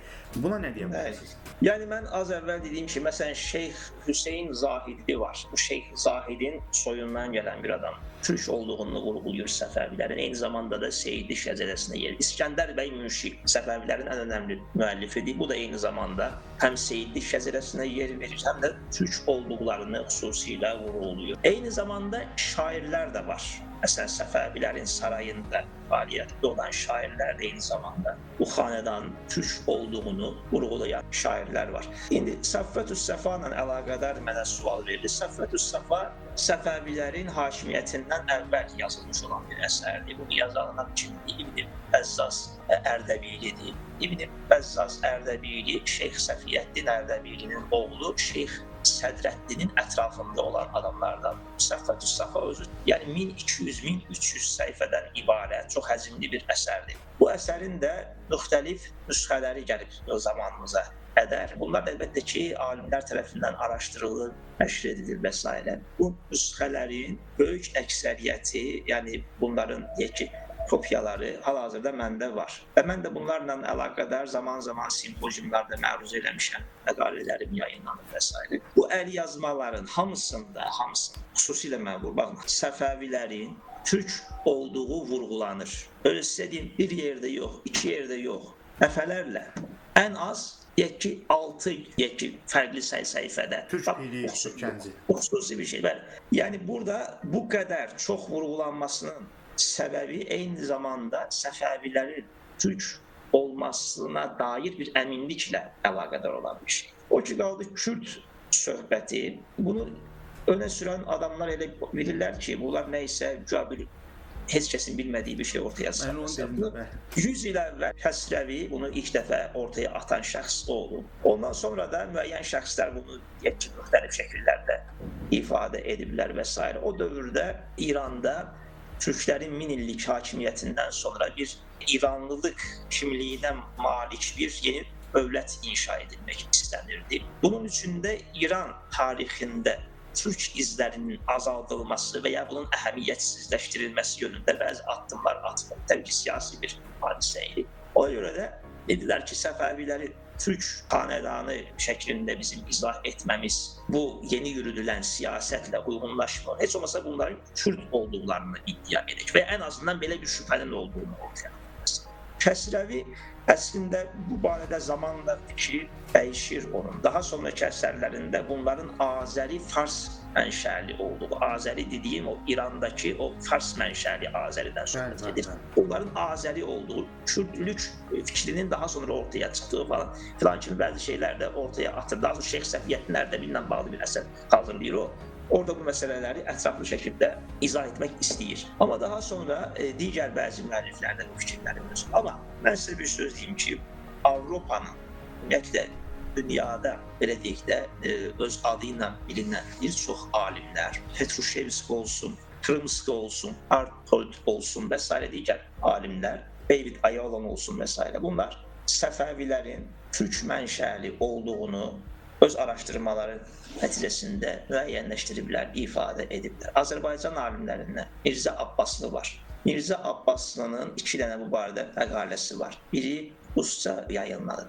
Buna nə deyə bilərsiniz? Yəni mən az əvvəl dediyim ki, məsələn Şeyx Hüseyn Zahidi var. Bu Şeyx Zahidin soyundan gələn bir adam. Türk olduğunu vurğuluyur Səfəvilərin. Eyni zamanda da seyidlik şəcərəsinə yer. İskəndər bəy Münşi Səfəvilərin ən önəmli müəllifidir. Bu da eyni zamanda həm seyidlik şəcərəsinə yer verir, həm də türk olduqlarını xüsusilə vurğuluyur. Eyni zamanda şairlər də var. Məsələn, Səfəvilərin sarayında fəaliyyətdə olan şairlər də eyni zamanda bu xanədanın Türk olduğunu vurğulayan şairlər var. İndi Saffat Safa ilə əlaqədar mənə sual verildi. Saffat Safa Səfəvilərin hakimiyyətindən əvvəl yazılmış olan bir əsərdir. Bunu yazanlar kimdir? İbn Bəzzaz Ərdəbilidir. İbn Bəzzaz Ərdəbili Şeyx Səfiyyəddin Ərdəbilinin oğlu Şeyx Sədrəddinin ətrafında olan adamlardan Saffat Safa özü. Yəni 1200-1300 səhifədən ibarət çox həcmli bir əsərdir. Bu əsərin də müxtəlif nüsxələri gəlib zamanımıza qədər. Bunlar əlbəttə ki, alimlər tərəfindən araşdırılır, nəşr edilir və s. Bu nüsxələrin böyük əksəriyyəti, yəni bunların deyək ki, kopyaları hal-hazırda məndə var. Və mən də bunlarla əlaqədar zaman-zaman simpoziumlarda məruz eləmişəm, məqalələrim yayınlanır və s. Bu əlyazmaların hamısında, xüsusilə mən baxın, Səfəvilərin Türk olduğu vurğulanır. Öyle sizə deyim, bir yerdə yox, 2 yerdə yox, dəfələrlə, ən az deyək ki, 6 fərqli səhifədə. Türk dili, Türkçənci. Xüsusi bir şey. Yəni burada bu qədər çox vurğulanmasının səbəbi eyni zamanda Səfəvilərin Türk olmasına dair bir əminliklə əlaqədar olan bir şey. O ki, qaldı Kürd söhbəti. Bunu önə sürən adamlar elə bilirlər ki, bunlar nəysə heç kəsin bilmədiyi bir şey ortaya çıxarır. 100 il əvvəl Kəsrəvi bunu ilk dəfə ortaya atan şəxs olub. Ondan sonra da müəyyən şəxslər bunu müxtəlif şəkillərdə ifadə ediblər və s. O dövrdə İranda Türklərin 1000 illik hakimiyyətindən sonra bir İranlılıq kimliyinə malik bir yeni dövlət inşa edilmək istənirdi. Bunun üçün də İran tarixində Türk izlərinin azaldılması və ya bunun əhəmiyyətsizləşdirilməsi yönündə bəzi addımlar atılır. Təbii ki, siyasi bir hadisə idi. Ona görə də dedilər ki, Səfəviləri Türk xanədanı şəklində bizim izah etməmiz bu yeni yürüdülən siyasətlə uyğunlaşmır. Heç olmasa bunların Kürd olduqlarını iddia edək və ən azından belə bir şübhənin olduğunu ortaya qoyulur. Kəsrəvi əslində bu barədə zamanla fikri dəyişir onun. Daha sonraki əsərlərində bunların Azəri Fars mənşəli olduğu, Azəri dediyim o İrandakı o Fars mənşəli Azəridən söhbət edir. Bunların Azəri olduğu, Kürdlük fikrinin daha sonra ortaya çıxdığı falan filan kimi bəzi şeylər də ortaya atır. Daha sonra Şeyx Səfiyyəddin Ərdəbillə bağlı bir əsər hazırlayır o. Orada bu məsələləri ətraflı şəkildə izah etmək istəyir. Amma daha sonra digər bəzi müəlliflər də bu fikirləri verir. Amma mən sizə bir söz deyim ki, Avropanın, ümumiyyətlə dünyada belə deyək də öz adı ilə bilinən bir çox alimlər, Petrushevski olsun, Krımski olsun, Arpold olsun və s. digər alimlər, David Ayalon olsun və s. bunlar Səfəvilərin türk mənşəli olduğunu öz araşdırmaları nəticəsində müəyyənləşdiriblər, ifadə ediblər. Azərbaycan alimlərindən Mirzə Abbaslı var. Mirzə Abbaslının 2 dənə bu barədə məqaləsi var. Biri rusca yayınlanıb,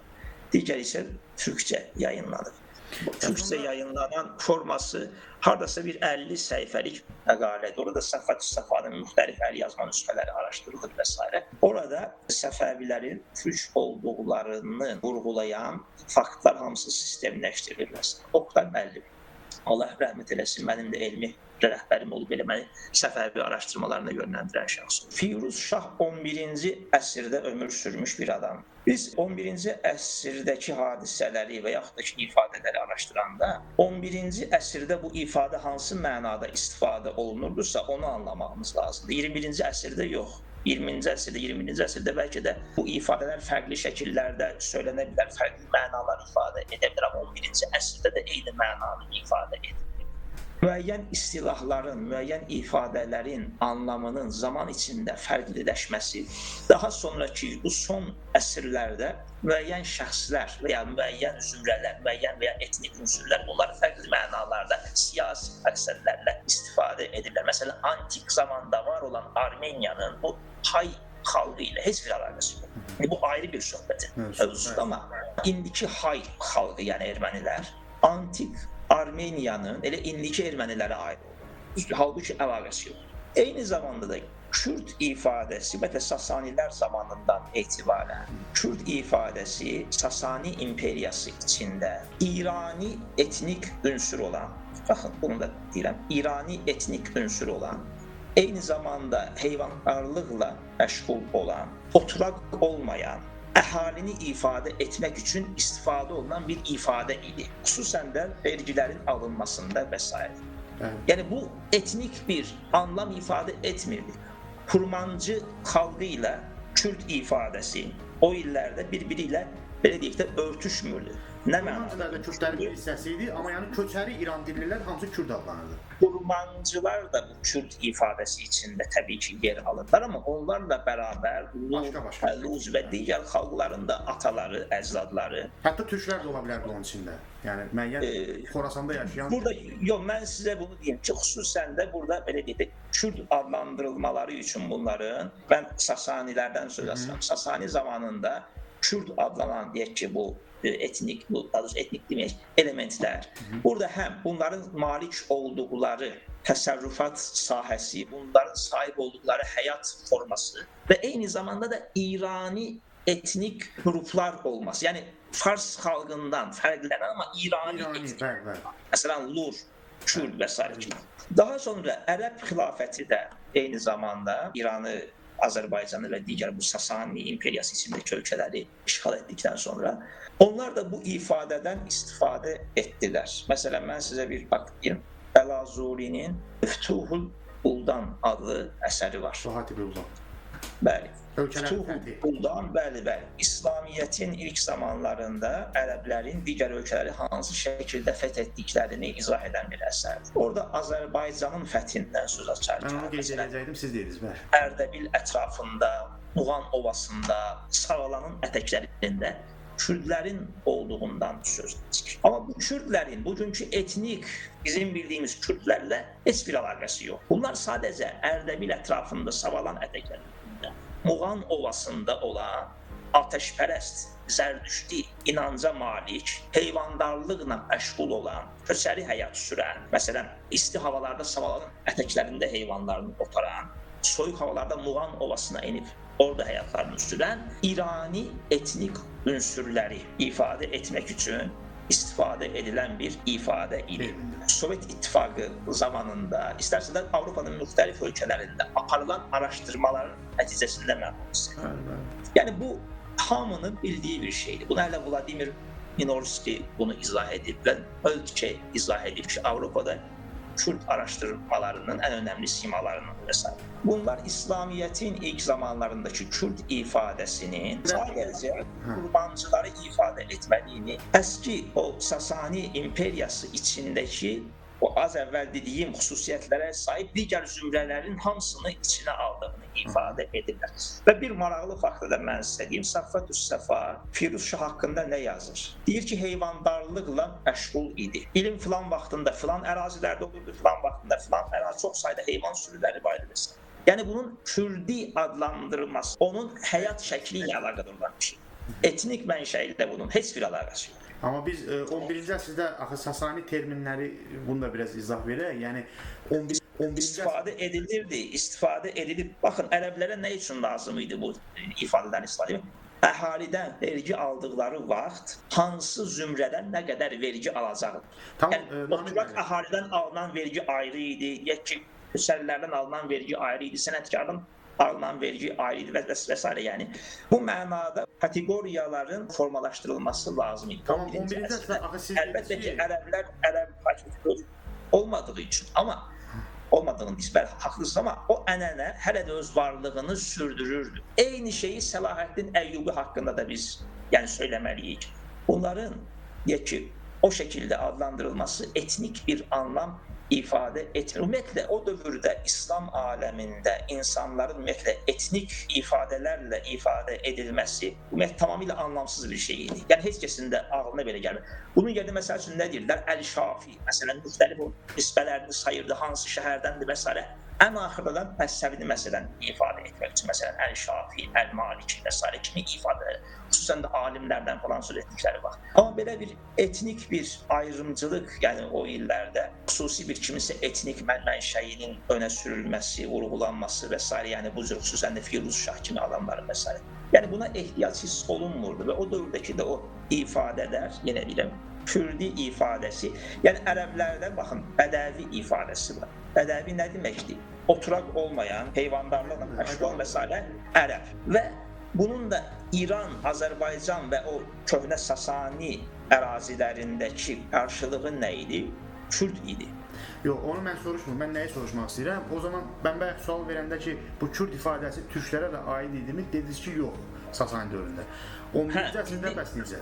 digər isə türkcə yayınlanıb. Türkcə yayınlanan forması hardasa bir 50 səhifəlik məqalədir. Orada Səfəvi müxtəlif əl yazma nüsxələri araşdırılır və s. Orada Səfəvilərin türk olduqlarını vurğulayan faktlar hamısı sistemləşdirilir. Oqtay müəllim, Allah rəhmət eləsin, mənim də elmi rəhbərim olub, belə məni Səfəvi araşdırmalarına yönləndirən şəxs. Firuz Şah 11-ci əsrdə ömür sürmüş bir adam. Biz 11-ci əsrdəki hadisələri və yaxud da ki, ifadələri araşdıranda 11-ci əsrdə bu ifadə hansı mənada istifadə olunurdursa onu anlamağımız lazımdır. 21-ci əsrdə yox. 20-ci əsrdə, 21-ci əsrdə bəlkə də bu ifadələr fərqli şəkillərdə söylənə bilər, fərqli mənalar ifadə edə bilər, amma 11-ci əsrdə də eyni mənanı ifadə edir. Müəyyən istilahların, müəyyən ifadələrin anlamının zaman içində fərqliləşməsi, daha sonraki bu son əsrlərdə müəyyən şəxslər və ya müəyyən zümrələr, müəyyən və ya etnik unsurlar bunlar fərqli mənalarda siyasi məqsədlərlə istifadə edirlər. Məsələn, antik zamanda var olan Armeniyanın bu Hay xalqı ilə heç bir əlaqəsi yox. Bu ayrı bir söhbətin mövzusudur, amma indiki Hay xalqı, yəni ermənilər, antik Armeniyanın elə indiki ermənilərə aid olur. Halbuki əlaqəsi yox. Eyni zamanda da Kürd ifadəsi, bəlkə Sasanilər zamanından etibarən Kürd ifadəsi Sasani imperiyası içində İrani etnik ünsur olan, baxın bunu da deyirəm, İrani etnik ünsur olan, eyni zamanda heyvandarlıqla məşğul olan, oturaq olmayan, əhalini ifadə etmək üçün istifadə olunan bir ifadə idi. Xüsusən də vergilərin alınmasında və s. Yəni bu etnik bir anlam ifadə etmirdi. Kurmancı xalqı ilə Kürd ifadəsi o illərdə bir-biri ilə belə deyək də örtüşmürdü. Nə mənada? Kurmancılar da Kürdlərin bir hissəsi idi, amma yəni köçəri İran dillilər hamısı Kürd adlanırdı. Kurmancılar da bu Kürd ifadəsi içində təbii ki yer alırlar, amma onlarla bərabər Luz və digər xalqların da ataları, əcdadları. Hətta türklər də ola bilər bunun içində. Yəni müəyyən Xorasanda yaşayan. Burada yox, mən sizə bunu deyim ki, xüsusən də burada belə deyək, Kürd adlandırılmaları üçün bunların, mən Sasanilərdən söz açıram. Sasani zamanında Kürd adlanan deyək ki, bu etnik, bu etnik deməyək, elementlər. Burada həm bunların malik olduqları təsərrüfat sahəsi, bunların sahib olduqları həyat forması və eyni zamanda da İrani etnik qruplar olması. Yəni Fars xalqından fərqlənən, amma İrani etnik. Məsələn, Lur, Kürd və s. kimi. Daha sonra Ərəb xilafəti də eyni zamanda İranı, Azərbaycanı və digər bu Sasani imperiyası içindəki ölkələri işğal etdikdən sonra onlar da bu ifadədən istifadə etdilər. Məsələn, mən sizə bir deyim, Əlazurinin Fütuhul Buldan adlı əsəri var. Fatih Buldan. Bəli. Fütuhul Buldan, bəli. İslamiyyətin ilk zamanlarında ərəblərin digər ölkələri hansı şəkildə fəth etdiklərini izah edən bir əsərdir. Orada Azərbaycanın fəthindən söz açarkən, mən onu qeyd edəcəkdim, siz dediniz, bəli. Ərdəbil ətrafında, Muğan Ovasında, Sağalanın ətəklərində Kürdlərin olduğundan söz açır. Amma bu Kürdlərin bugünkü etnik, bizim bildiyimiz Kürdlərlə heç bir əlaqəsi yox. Bunlar sadəcə Ərdəbil ətrafında, Savalan ətəklərində, Muğan Ovasında olan ateşpərəst, zərdüşti, inanca malik, heyvandarlıqla məşğul olan, köçəri həyat sürən, məsələn, isti havalarda Savalanın ətəklərində heyvanlarını otaran, soyuq havalarda Muğan Ovasına enib orada həyatlarını sürən İrani etnik ünsürləri ifadə etmək üçün istifadə edilən bir ifadə idi. Sovet İttifaqı zamanında, istərsələr Avropanın müxtəlif ölkələrində aparılan araşdırmaların nəticəsində məlum. Yəni bu hamının bildiyi bir şeydir. Bunu hələ Vladimir Minorski bunu izah edib və ölkə izah edib ki, Avropada Kürt araşdırmalarının ən önəmli simalarından vs. Bunlar İslamiyyətin ilk zamanlarındakı Kürt ifadəsinin sadəcə qurbancıları ifadə etmədiyini, əski o Sasani imperiyası içindəki o az əvvəl dediyim xüsusiyyətlərə sahib digər zümrələrin hamısını içinə aldığını ifadə edirlər. Və bir maraqlı faktı da mən sizə deyim, Saffətüs-Səfa Firuz Şah haqqında nə yazır? Deyir ki, heyvandarlıqla məşğul idi. İlin filan vaxtında filan ərazilərdə olurdu, filan vaxtında filan ərazi, çox sayda heyvan sürüləri var idi. Yəni bunun Kürdi adlandırılması, onun həyat şəkli ilə əlaqədar olan bir şey. Etnik mənşəyi ilə bunun heç bir əlaqəsi yox. Amma biz 11-ci əsrdə axı Sasani terminləri bunu da biraz izah verək. Yəni 11-ci istifadə edilib. Baxın, ərəblərə nə üçün lazım idi bu ifadədən istifadə etmək? Əhalidən vergi aldıqları vaxt hansı zümrədən nə qədər vergi alacaqdır? Yəni, oturaq əhalidən alınan vergi ayrı idi, deyək ki, köçərlilərdən alınan vergi ayrı idi, sənətkardan alınan vergi ayrı idi və s. Yəni bu mənada kateqoriyaların formalaşdırılması lazım idi. Tamam, 11-ci əsrdə axı siz əlbəttə ki, ərəb hakimiyyəti olmadığı üçün, amma olmadığını biz haqlısınız, amma o ənənə hələ də öz varlığını sürdürürdü. Eyni şeyi Səlahəddin Əyyubi haqqında da biz söyləməliyik. Bunların deyək ki, o şəkildə adlandırılması etnik bir anlam ifadə etmir. Ümumiyyətlə, o dövrdə İslam aləmində insanların ümumiyyətlə etnik ifadələrlə ifadə edilməsi ümumiyyətlə tamamilə anlamsız bir şey idi. Yəni, heç kəsin də ağlına belə gəlmir. Bunun yerində, məsəl üçün, nə deyirlər? Əl-Şafi, məsələn, müxtəlif o nisbələrini sayırdı, hansı şəhərdəndir və s. Ən axırdan Məssəvini məsələn ifadə etmək üçün, məsələn, Əl-Şafi, Əl-Maliki və s. kimi ifadələr, xüsusən də alimlərdən falan söz etdikləri var. Amma belə bir etnik bir ayrımcılıq, yəni o illərdə xüsusi bir kimisə etnik mənşəyinin önə sürülməsi, vurğulanması və s. yəni bu cür xüsusən də Firuz Şah kimi adamların və s. Yəni buna ehtiyac hiss olunmurdu və o dövrdəki də o ifadələr, yenə deyirəm, Kürdi ifadəsi, yəni ərəblərdə baxın, bədəvi ifadəsi var. Bədəvi nə deməkdir? Oturaq olmayan, heyvandarlıqla məşğul olan və s. ərəb. Və bunun da İran, Azərbaycan və o köhnə Sasani ərazilərindəki qarşılığı nə idi? Kürd idi. Yox, onu mən soruşmuram. Mən nəyi soruşmaq istəyirəm? O zaman mən bayaq sual verəndə ki, bu Kürd ifadəsi türklərə də aid idimi? Dediniz ki, yox, Sasani dövründə. 11-ci əsrdə bəs necə?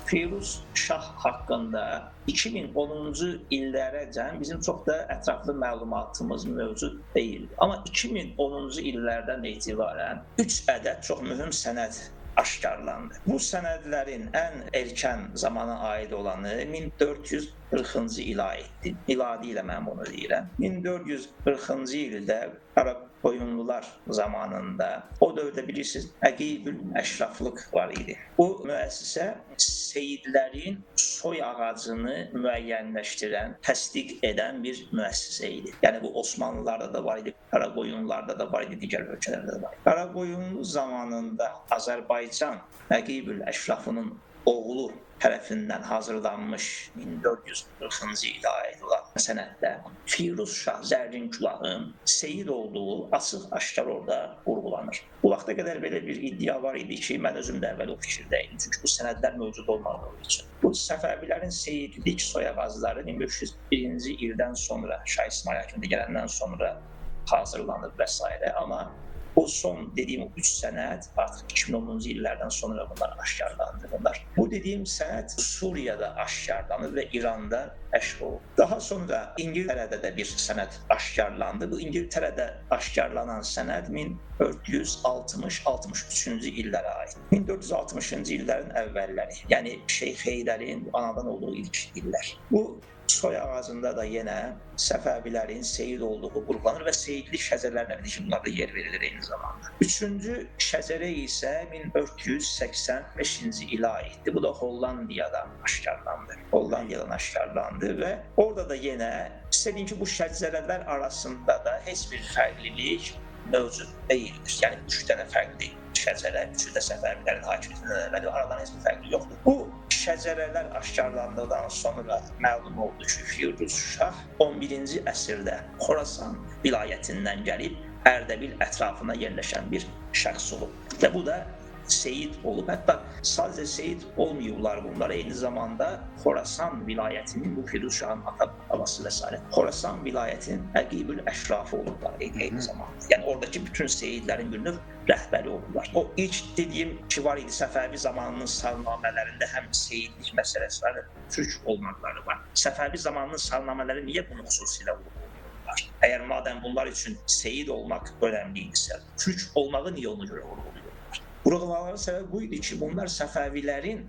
Firuz Şah haqqında 2010-cu illərəcən bizim çox da ətraflı məlumatımız mövcud deyildi. Amma 2010-cu illərdən etibarən 3 ədəd çox mühüm sənəd aşkarlandı. Bu sənədlərin ən erkən zamana aid olanı 1440-cı ilə aiddir. Miladi ilə mən bunu deyirəm. 1440-cı ildə Qaraqoyunlular zamanında o dövrdə bilirsiniz Əqibül Əşraflıq var idi. Bu müəssisə seyidlərin soy ağacını müəyyənləşdirən, təsdiq edən bir müəssisə idi. Yəni bu Osmanlılarda da var idi, Qaraqoyunlularda da var idi, digər ölkələrdə də var idi. Qaraqoyunlu zamanında Azərbaycan Əqibül Əşrafının oğlu tərəfindən hazırlanmış 1440-cı ilə aid olan sənəddə Firuz Şah Zərrinkülahın seyid olduğu açıq-aşkar orada vurğulanır. Bu vaxta qədər belə bir iddia var idi ki, mən özüm də əvvəl o fikirdəydim. Çünki bu sənədlər mövcud olmadığı üçün. Bu Səfəvilərin seyidlik soyağacları 1501-ci ildən sonra, Şah İsmail hakimiyyətə gələndən sonra hazırlanıb və s. Amma o son dediyim 3 sənəd artıq 2010-cu illərdən sonra bunlar aşkarlandı. Bu dediyim sənəd Suriyada aşkarlanır və İranda əşq oldu. Daha sonra İngiltərədə də bir sənəd aşkarlandı. Bu İngiltərədə aşkarlanan sənəd 1460-63-cü illərə aid. 1460-cı illərin əvvəlləri, yəni Şeyx Heydərin anadan olduğu ilk illər. Bu soy ağacında da yenə Səfəvilərin seyid olduğu vurğulanır və seyidlik şəcərələrinə bunlarda yer verilir eyni zamanda. Üçüncü şəcərə isə 1485-ci ilə aiddir. Bu da Hollandiyadan aşkarlandı və orada da yenə istədiyim ki, bu şəcərələr arasında da heç bir fərqlilik mövcud deyildir. Yəni 3 dənə fərqli şəcərə, üçü də Səfəvilərin hakimiyyətindən əvvəl aralarında heç bir fərqi yoxdur. Bu şəcərələr aşkarlandıqdan sonra məlum oldu ki, Firuz Şah 11-ci əsrdə Xorasan vilayətindən gəlib Ərdəbil ətrafına yerləşən bir şəxs olub. Və bu da Seyid olub. Hətta sadəcə Seyid olmayıblar bunlar. Eyni zamanda Xorasan vilayətinin, bu Firuz Şahın ata-babası və s. Xorasan vilayətinin əqibül əşrafı olublar eyni zamanda. Yəni oradakı bütün Seyidlərin bir növ rəhbəri olublar. O ilk dediyim ki var idi, Səfəvi zamanının salnamələrində həm Seyidlik məsələsi var, türk olmaqları var. Səfəvi zamanının salnamələri niyə bunu xüsusilə olub? Əgər madəm bunlar üçün Seyid olmaq önəmli idisə, türk olmağı niyə ona görə vurğuluyorlar? Vurğulamaların səbəbi bu idi ki, bunlar Səfəvilərin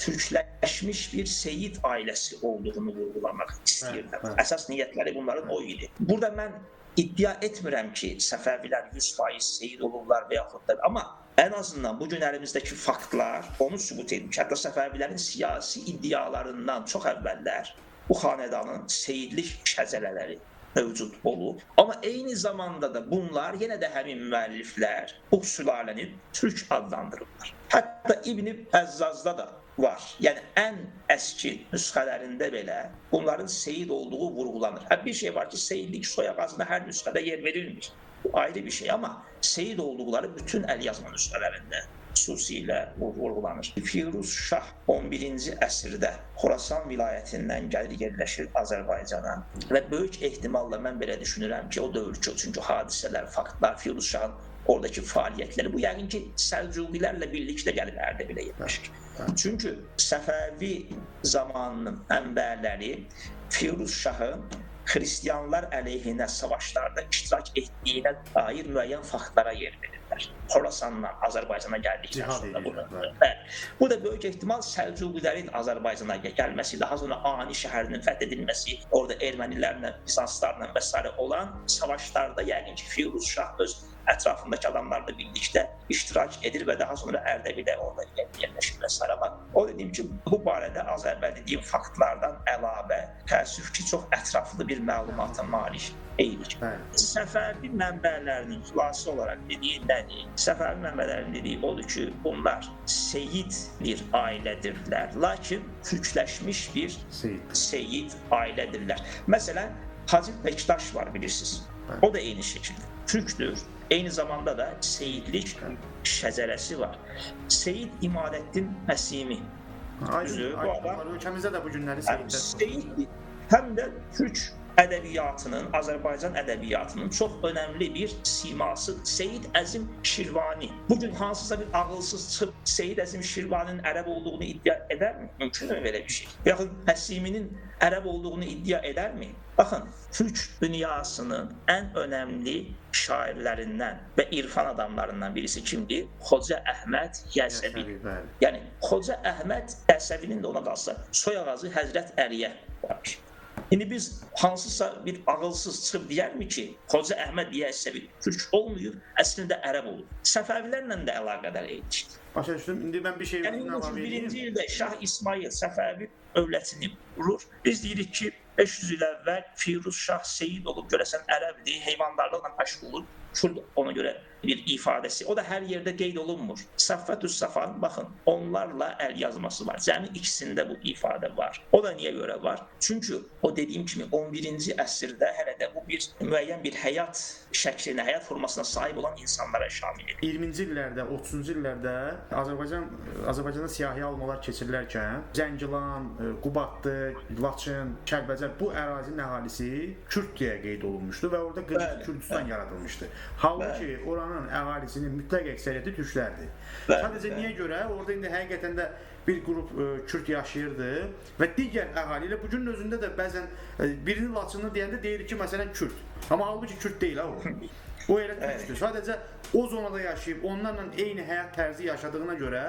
türkləşmiş bir Seyid ailəsi olduğunu vurğulamaq istəyirlər. Əsas niyyətləri bunların o idi. Burada mən iddia etmirəm ki, Səfəvilər 100% Seyid olurlar və yaxud da, amma ən azından bu gün əlimizdəki faktlar onu sübut edir ki, hətta Səfəvilərin siyasi iddialarından çox əvvəllər bu xanədanın seyidlik şəcərələri mövcud olub. Amma eyni zamanda da bunlar yenə də həmin müəlliflər bu sülaləni türk adlandırırlar. Hətta İbn Əzzazda da var. Yəni ən əski nüsxələrində belə bunların seyid olduğu vurğulanır. Bir şey var ki, seyidlik soyağacına hər nüsxədə yer verilmir. Bu ayrı bir şey, amma seyid olduqları bütün əlyazma nüsxələrində xüsusilə vurğulanır. Firuz Şah 11-ci əsrdə Xorasan vilayətindən gəlir, yerləşir Azərbaycana və böyük ehtimalla mən belə düşünürəm ki, o dövrki, çünki hadisələr, faktlar, Firuz Şahın oradakı fəaliyyətləri, bu yəqin ki, Səlcuqilərlə birlikdə gəlib Ərdəbilə yerləşir. Çünki Səfəvi zamanının mənbələri Firuz Şahın xristianlar əleyhinə savaşlarda iştirak etdiyinə dair müəyyən faktlara yer verirlər. Xorasandan Azərbaycana gəldikdən sonra bu da böyük ehtimal Səlcuqilərin Azərbaycana gəlməsi, daha sonra Ani şəhərinin fəth edilməsi, orada ermənilərlə, bizanslarla və s. olan savaşlarda yəqin ki, Firuz Şah öz ətrafındakı adamlarla birlikdə iştirak edir və daha sonra Ərdəbilə orada yerləşir və s. O dediyim ki, bu barədə az əvvəl dediyim faktlardan əlavə, təəssüf ki, çox ətraflı bir məlumata malik deyilik. Səfəvi mənbələrinin xülasə olaraq dediyi nədir? Səfəvi mənbələrinin dediyi odur ki, bunlar seyid bir ailədirlər, lakin türkləşmiş bir seyid ailədirlər. Məsələn, Hacı Bektaş var, bilirsiniz. O da eyni şəkildə türkdür. Eyni zamanda da seyidlik şəcərəsi var. Seyid İmadəddin Həsimi. Ölkəmizdə də bu günləri seyiddir. Həm də türk ədəbiyyatının, Azərbaycan ədəbiyyatının çox önəmli bir siması Seyid Əzim Şirvani. Bugün hansısa bir ağılsız çıxıb Seyid Əzim Şirvaninin ərəb olduğunu iddia edərmi? Mümkün belə bir şey. Yaxud Həsiminin ərəb olduğunu iddia edərmi? Baxın, türk dünyasının ən önəmli şairlərindən və irfan adamlarından birisi kimdir? Xoca Əhməd Yəsəvi. Yəni, Xoca Əhməd Yəsəvinin də ona qalsa soyağacı Həzrət Əliyə var. İndi biz hansısa bir ağılsız çıxıb deyərmi ki, Xoca Əhməd Yəsəvi türk olmuyor, əslində ərəb olur. Səfəvilərlə də əlaqədar edilir. Başa düşdüm. İndi mən bir şey əlavə edeyim. 1-ci ildə Şah İsmail Səfəvi dövlətini qurur. Biz deyirik ki, 500 il əvvəl Firuz Şah seyid olub, görəsən ərəbdir, heyvandarlıqla məşğul olur. Ona görə bir ifadəsi. O da hər yerdə qeyd olunmur. Səffətüs Səfan, baxın, onlarla əl yazması var. Cəmi ikisində bu ifadə var. O da niyə görə var? Çünki o dediyim kimi 11-ci əsrdə hələ də bu bir müəyyən bir həyat şəklinə, həyat formasına sahib olan insanlara şamil edir. 20-ci illərdə, 30-cu illərdə Azərbaycanda siyasi almalar keçirilərkən Zəngilan, Qubadlı, Laçın, Kəlbəcər bu ərazinin əhalisi Kürd deyə qeyd olunmuşdu və orada Qırmızı Kürdistan yaradılmışdı. Halbuki oranın əhalisinin mütləq əksəriyyəti türklərdir. Sadəcə niyə görə? Orada indi həqiqətən də bir qrup Kürd yaşayırdı və digər əhali ilə bugünün özündə də bəzən birini Laçınlı deyəndə deyir ki, məsələn Kürd. Amma halbuki Kürd deyil ha o. O elə türkdür. Sadəcə o zonada yaşayıb onlarla eyni həyat tərzi yaşadığına görə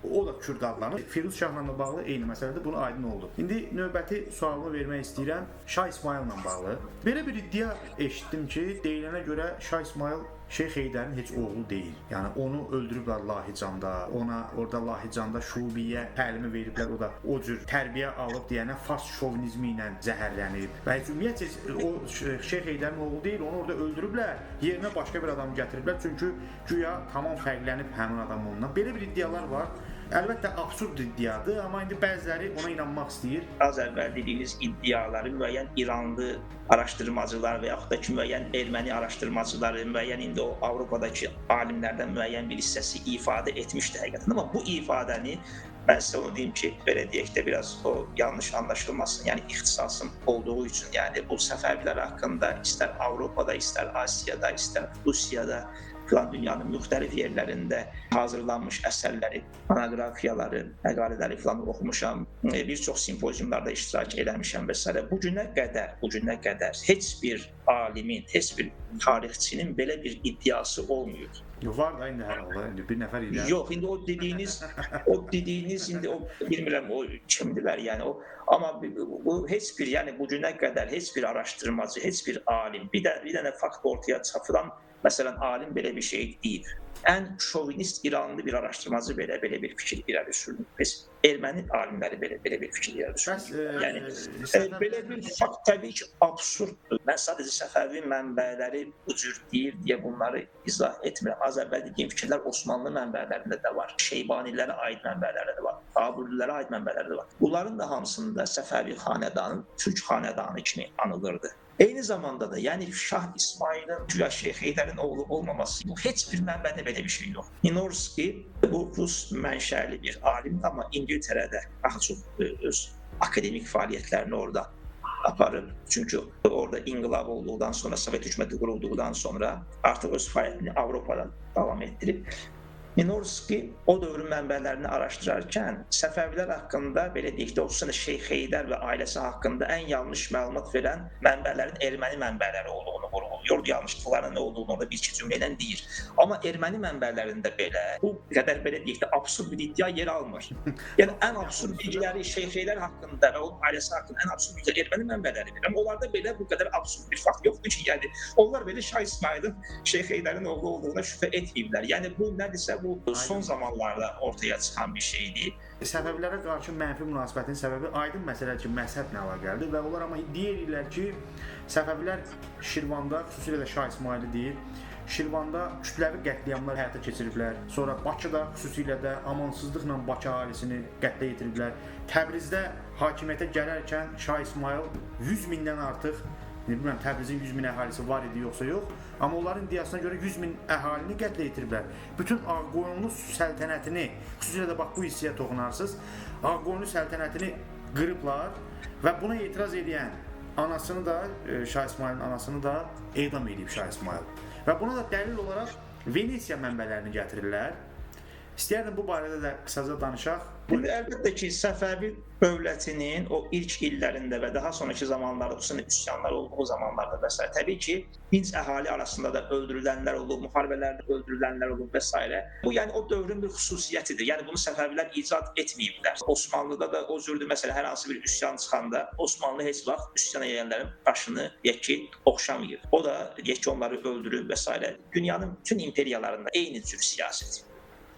o da Kürd adlanır. Firuz Şahla bağlı eyni məsələdir, bunu aydın oldu. İndi növbəti sualımı vermək istəyirəm Şah İsmaillə bağlı. Belə bir iddia eşitdim ki, deyilənə görə Şah İsmail Şeyx Heydərin heç oğlu deyil. Yəni onu öldürüblər Lahicanda. Ona orada Lahicanda şubiyyə təlimi veriblər. O da o cür tərbiyə alıb deyənə fars şovinizmi ilə zəhərlənib. Və heç ümumiyyətlə o Şeyx Heydərin oğlu deyil. Onu orada öldürüblər. Yerinə başqa bir adam gətiriblər. Çünki güya tamam fərqlənib həmin adam ondan. Belə bir iddialar var. Əlbəttə absurd iddiadır, amma indi bəziləri ona inanmaq istəyir. Az əvvəl dediyiniz iddiaları müəyyən İranlı araşdırmacılar və yaxud da ki, müəyyən erməni araşdırmacıları, müəyyən indi o Avropadakı alimlərdən müəyyən bir hissəsi ifadə etmişdi həqiqətən. Amma bu ifadəni mən sizə onu deyim ki, belə deyək də biraz o yanlış anlaşılmasın. Yəni ixtisasım olduğu üçün, yəni bu Səfəvilər haqqında istər Avropada, istər Asiyada, istər Rusiyada filan dünyanın müxtəlif yerlərində hazırlanmış əsərləri, monoqrafiyaları, məqalələri filan oxumuşam. Bir çox simpoziumlarda iştirak eləmişəm və s. Bu günə qədər heç bir alimin, heç bir tarixçinin belə bir iddiası olmuyor. Var da indi hər halda, indi bir nəfər ilə. Yox, indi o dediyiniz indi o bilmirəm o kimdilər, yəni o, amma bu heç bir, yəni bu günə qədər heç bir araşdırmacı, heç bir alim, bir dənə fakt ortaya çıxıran məsələn alim belə bir şey deyib. Ən şovinist İranlı bir araşdırmacı belə bir fikir irəli sürür. Biz erməni alimləri belə bir fikir irəli sürür. Yəni belə bir fakt təbii ki absurddur. Mən sadəcə Səfəvi mənbələri bu cür deyir deyə bunları izah etmirəm. Az əvvəl dediyim fikirlər Osmanlı mənbələrində də var, Şeybanilərə aid mənbələrdə də var, Baburilərə aid mənbələrdə də var. Bunların da hamısında Səfəvi xanədanı Türk xanədanı kimi anılırdı. Eyni zamanda da, yəni Şah İsmailin güya Şeyx Heydərin oğlu olmaması, bu heç bir mənbədə belə bir şey yox. Ninorski bu Rus mənşəli bir alimdir, amma İngiltərədə daha çox öz akademik fəaliyyətlərini orada aparıb. Çünki orada inqilab olduqdan sonra, Sovet hökuməti qurulduqdan sonra artıq öz fəaliyyətini Avropada davam etdirib. Ninorski o dövrün mənbələrini araşdırarkən Səfəvilər haqqında, belə deyək də, xüsusən Şeyx Heydər və ailəsi haqqında ən yanlış məlumat verən mənbələrin erməni mənbələri olduğunu vurğulayır. Yanlışlıqların nə olduğunu orada bir-iki cümlə ilə deyir. Amma erməni mənbələrində belə, bu qədər belə deyək də, absurd bir iddia yer almır. Yəni ən absurd bilgiləri Şeyx Heydər haqqında və onun ailəsi haqqında ən absurd bilgiləri erməni mənbələri verir. Amma onlarda belə bu qədər absurd bir fakt yoxdur ki, yəni onlar belə Şah İsmailin Şeyx Heydərin oğlu olduğuna şübhə etməyiblər. Yəni bu nədirsə, bu son zamanlarda ortaya çıxan bir şeydir. Səfəvilərə qarşı mənfi münasibətin səbəbi aydın məsələdir ki, məzhəblə əlaqəlidir və onlar amma deyirlər ki, Səfəvilər Şirvanda, xüsusilə də Şah İsmaili deyir, Şirvanda kütləvi qətliamlar həyata keçiriblər. Sonra Bakıda xüsusilə də amansızlıqla Bakı əhalisini qətlə yetiriblər. Təbrizdə hakimiyyətə gələrkən Şah İsmail 100 mindən artıq, bilmirəm Təbrizin 100 min əhalisi var idi yoxsa yox, amma onların iddiasına görə 100 min əhalini qətlə yetiriblər. Bütün Ağqoyunlu səltənətini, xüsusilə də bax bu hissəyə toxunarsınız, Ağqoyunlu səltənətini qırıblar və buna etiraz edən anasını da, Şah İsmailin anasını da edam edib Şah İsmail. Və buna da dəlil olaraq Venesiya mənbələrini gətirirlər. İstəyərdim bu barədə də qısaca danışaq. Əlbəttə ki, Səfəvi dövlətinin o ilk illərində və daha sonraki zamanlarda, xüsusən üsyanlar olduğu zamanlarda və s. təbii ki, dinc əhali arasında da öldürülənlər olub, müharibələrdə öldürülənlər olub və s. Bu, yəni o dövrün bir xüsusiyyətidir. Yəni bunu Səfəvilər icad etməyiblər. Osmanlıda da o cürdür, məsələn, hər hansı bir üsyan çıxanda Osmanlı heç vaxt üsyan edənlərin başını yeki oxşamayır. O da yeki onları öldürüb və s. Dünyanın bütün imperiyalarında eyni cür siyasət.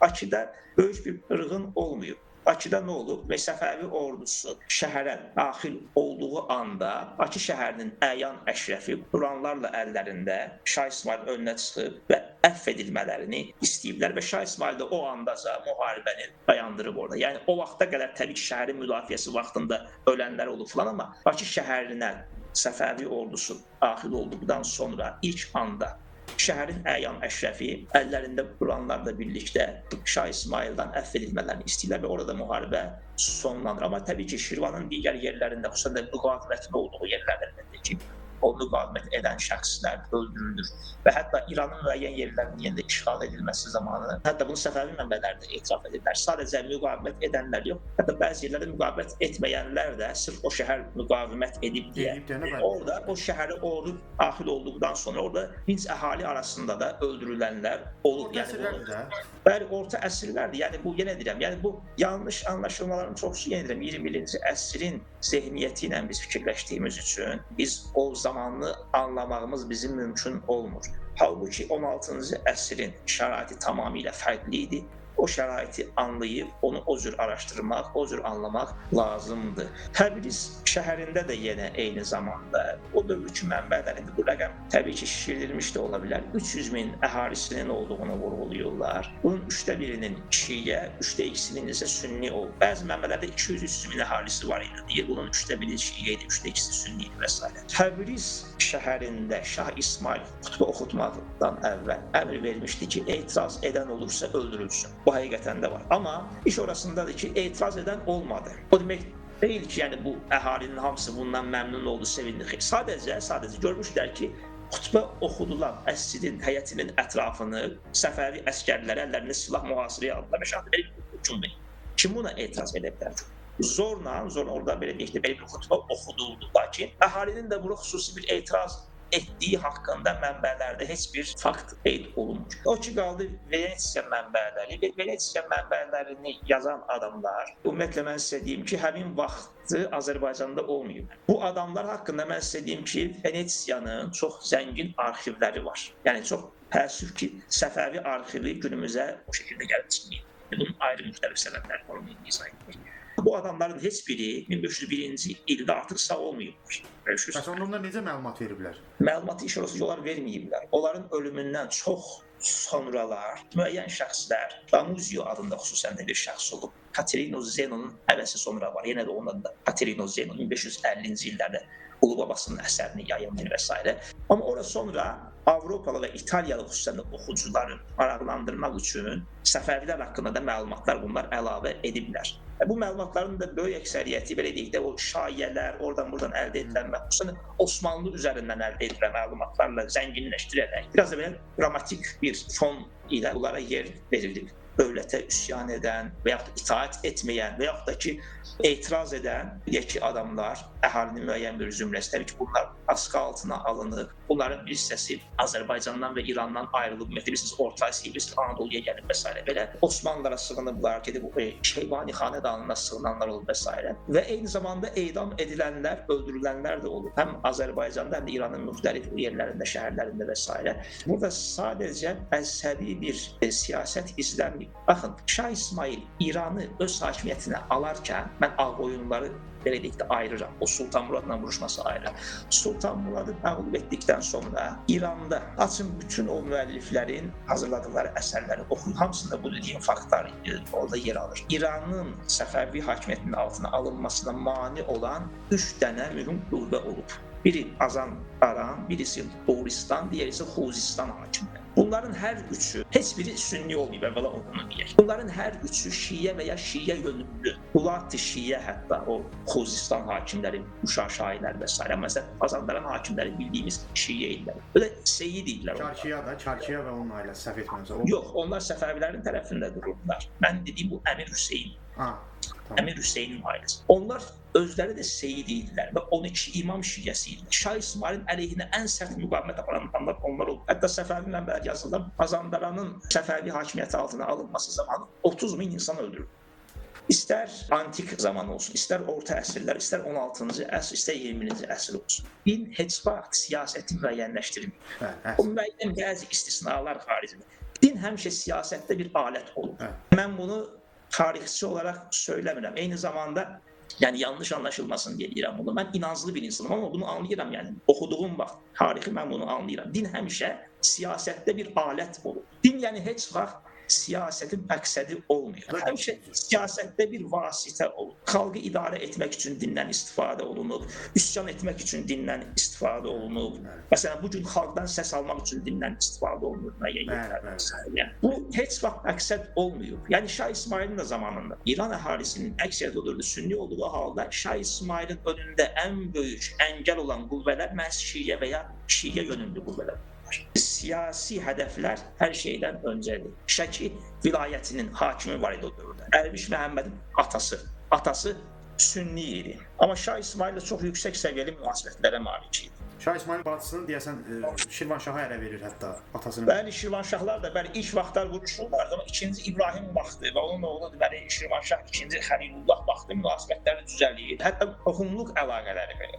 Bakıda böyük bir qırğın olmuyor. Bakıda nə olub? Səfəvi ordusu şəhərə daxil olduğu anda Bakı şəhərinin əyan əşrəfi Quranlarla əllərində Şah İsmailin önünə çıxıb və əfv edilmələrini istəyiblər və Şah İsmail də o andaca müharibəni dayandırıb orada. Yəni o vaxta qədər təbii ki, şəhərin müdafiəsi vaxtında ölənlər olub falan, amma Bakı şəhərinə Səfəvi ordusu daxil olduqdan sonra ilk anda şəhərin əyan əşrəfi əllərində Quranlarla birlikdə Şah İsmaildən əfv edilmələrini istəyirlər və orada müharibə sonlanır. Amma təbii ki, Şirvanın digər yerlərində, xüsusən də müqavimətin olduğu yerlərində ki, o müqavimət edən şəxslər öldürülür və hətta İranın müəyyən yerlərinin yenə də işğal edilməsi zamanı, hətta bunu Səfəvi mənbələrdə etiraf edirlər. Sadəcə müqavimət edənlər yox, hətta bəzi yerlərdə müqavimət etməyənlər də sırf o şəhər müqavimət edib deyə orada o şəhərə ordu daxil olduqdan sonra orada dinc əhali arasında da öldürülənlər olub. Bəli, orta əsrlərdir. Yəni bu yenə deyirəm, yəni bu yanlış anlaşılmaların çoxusu yenə deyirəm 21-ci əsrin zehniyyəti ilə biz fikirləşdiyimiz üçün biz o zamanı anlamağımız bizim mümkün olmur. Halbuki 16-cı əsrin şəraiti tamamilə fərqli idi. O şəraiti anlayıb, onu o cür araşdırmaq, o cür anlamaq lazımdır. Təbriz şəhərində də yenə eyni zamanda o dövrki mənbələrində bu rəqəm təbii ki, şişirdilmiş də ola bilər. 300 min əhalisinin olduğunu vurğulayırlar. Bunun 1/3-nin şiə, 2/3-nin isə sünni olub. Bəzi mənbələrdə 200-300 min əhalisi var idi deyir. Bunun 1/3 şiə idi, 2/2-si sünni idi və s. Təbriz şəhərində Şah İsmayıl xutbə oxutmaqdan əvvəl əmr vermişdi ki, etiraz edən olursa öldürülsün. Bu həqiqətən də var. Amma iş orasındadır ki, etiraz edən olmadı. O demək deyil ki, yəni bu əhalinin hamısı bundan məmnun oldu, sevindi. Sadəcə görmüşlər ki, xutbə oxudulan məscidin həyətinin ətrafını Səfəvi əsgərləri əllərində silah mühasirəyə aldılar və şah belə bir hökm verir. Kim buna etiraz edə bilər? Zorla orada belə bir xutbə oxuduldu. Lakin əhalinin də buna xüsusi bir etiraz etdiyi haqqında mənbələrdə heç bir fakt qeyd olunmur. O ki, qaldı Venesiya mənbələri. Venesiya mənbələrini yazan adamlar, ümumiyyətlə mən sizə deyim ki, həmin vaxtı Azərbaycanda olmayıb. Bu adamlar haqqında mən sizə deyim ki, Venesiyanın çox zəngin arxivləri var. Yəni çox təəssüf ki, Səfəvi arxivi günümüzə o şəkildə gəlib çıxmayıb. Bunun ayrı müxtəlif səbəbləri var, onu izah etmək. Bu adamların heç biri 1501-ci ildə artıq sağ olmayıblar. Bəs ondan necə məlumat veriblər? Məlumatı iş orası onlar verməyiblər. Onların ölümündən çox sonralar müəyyən şəxslər, Damuzio adında xüsusən də bir şəxs olub, Katerino Zenonun həvəsi sonra var. Yenə də onun adı da Katerino Zenon 1550-ci illərdə Ulu babasının əsərini yayımlayır və s. Amma orada sonra Avropalı və İtaliyalı xüsusən də oxucuları maraqlandırmaq üçün Səfəvilər haqqında da məlumatlar bunlar əlavə ediblər. Bu məlumatların da böyük əksəriyyəti belə deyək də o şayiələr, oradan-buradan əldə edilən, xüsusən Osmanlı üzərindən əldə edilən məlumatlarla zənginləşdirərək, biraz da belə dramatik bir fon ilə bunlara yer verilib. Dövlətə üsyan edən və yaxud da itaat etməyən və yaxud da ki, etiraz edən yeki adamlar, əhalinin müəyyən bir zümrəsi, təbii ki, bunlar askı altına alınıb. Bunların bir hissəsi Azərbaycandan və İrandan ayrılıb, bilirsiniz, Orta Asiyaya, bilirsiniz, Anadoluya gəlib və s. Belə Osmanlılara sığınıblar, gedib Şeybani xanədanına sığınanlar olub və s. Və eyni zamanda edam edilənlər, öldürülənlər də olub. Həm Azərbaycanda, həm də İranın müxtəlif yerlərində, şəhərlərində və s. Burada sadəcə əzhəbi bir siyasət izlənmir. Baxın, Şah İsmayıl İranı öz hakimiyyətinə alarkən, mən Ağqoyunluları belə deyək də ayırıram. O Sultan Muradla vuruşması ayrı. Sultan Muradı məğlub etdikdən sonra İranda açın bütün o müəlliflərin hazırladıkları əsərləri oxuyun. Hamısında bu dediyim faktlar orada yer alır. İranın Səfəvi hakimiyyətinin altına alınmasına mane olan 3 dənə mühüm qüvvə olub. Biri Azan-Aran, birisi Doğristan, diğeri ise Xuzistan hakimləri. Bunların hər üçü, heç biri sünni olmayıb, əvvəla onu deyək. Bunların hər üçü şiə və ya şiə yönümlü. Ulat-ı şiə hətta o Xuzistan hakimləri, Muşaşailər və s. Məsələn, Azandaran hakimləri bildiyimiz şiə idilər. Böyle Seyid idilər. Çarkiya və onun ailəsi səhv etməmsə. Yox, onlar Səfəvilərin tərəfində dururdular. Mən dediyim bu Əmir Hüseyin. Tamam. Əmir Hüseynin ailəsi. Onlar özləri də Seyid idilər və 12 imam şiəsi idilər. Şah İsmailin əleyhinə ən sərt müqavimət aparan adamlar onlar oldu. Hətta Səfəvi mənbələr yazılır. Azandaranın Səfəvi hakimiyyəti altına alınması zamanı 30 min insan öldürüldü. İstər antik zaman olsun, istər orta əsrlər, istər 16-cı əsr, istər 20-ci əsr olsun. Din heç vaxt siyasəti müəyyənləşdirmir. O müəyyən bəzi istisnalar xaricində. Din həmişə siyasətdə bir alət olur. Mən bunu tarixçi olaraq söyləmirəm. Eyni zamanda yəni yanlış anlaşılmasın deyirəm bunu. Mən inanclı bir insanım, amma bunu anlayıram yəni. Oxuduğum vaxt tarixi mən bunu anlayıram. Din həmişə siyasətdə bir alət olur. Din yəni heç vaxt siyasətin məqsədi olmuyor. Həmişə siyasətdə bir vasitə olur. Xalqı idarə etmək üçün dindən istifadə olunub, üsyan etmək üçün dindən istifadə olunub. Məsələn, bu gün xalqdan səs almaq üçün dindən istifadə olunur müəyyən yerlərdə. Bu heç vaxt məqsəd olmuyor. Yəni Şah İsmailin də zamanında İran əhalisinin əksəriyyəti olurdu, sünni olduğu halda Şah İsmailin önündə ən böyük əngəl olan qüvvələr məhz şiə və ya şiə yönümlü qüvvələr. Siyasi hədəflər hər şeydən öncədir. Şəki vilayətinin hakimi var idi o dövrdə. Ərviş Məhəmmədin atası sünni idi. Amma Şah İsmaillə çox yüksək səviyyəli münasibətlərə malik idi. Şah İsmail bacısını deyəsən Şirvanşaha ərə verir hətta atasını. Bəli, Şirvanşahlar da ilk vaxtlar vuruşurlardı, amma 2-ci İbrahim vaxtı və onun oğlu Şirvanşah 2-ci Xəlilullah vaxtı münasibətləri düzəlir. Hətta qohumluq əlaqələri belə.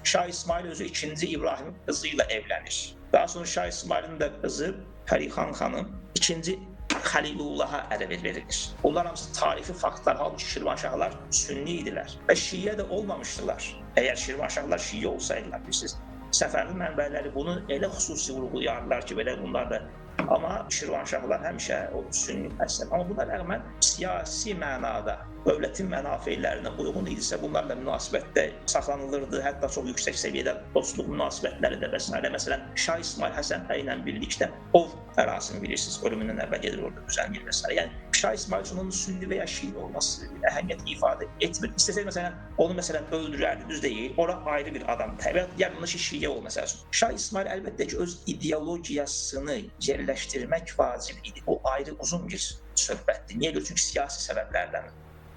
Şah İsmail özü 2-ci İbrahim qızı ilə evlənir. Daha sonra Şah İsmailin də qızı Pərixan xanım ikinci Xəlilullaha ərəb verilir. Onlar hamısı tarixi faktlar, halbuki Şirvanşahlar sünni idilər və Şiə də olmamışdılar. Əgər Şirvanşahlar Şiə olsaydılar, bilirsiniz, Səfəvi mənbələri bunu elə xüsusi vurğulayarlar ki, belə bunlar da. Amma Şirvanşahlar həmişə o sünni əsl. Amma buna rəğmən siyasi mənada dövlətin mənafeylərinə uyğun idisə, bunlarla münasibətdə saxlanılırdı. Hətta çox yüksək səviyyədə dostluq münasibətləri də və s. Məsələn, Şah İsmail Həsən bəy ilə birlikdə Ov ərazisini bilirsiniz, ölümündən əvvəl gedir orada düzəlmir və s. Yəni Şah İsmail üçün onun sünni və ya şii olması əhəmiyyət ifadə etmir. İstəsək məsələn, onu məsələn öldürərdi, düz deyil. Ora ayrı bir adam təbiət, yəni onun şiə ol məsələn. Şah İsmail əlbəttə ki, öz ideologiyasını yerləşdirmək vacib idi. O ayrı uzun bir söhbətdir. Niyə görə? Çünki siyasi səbəblərdən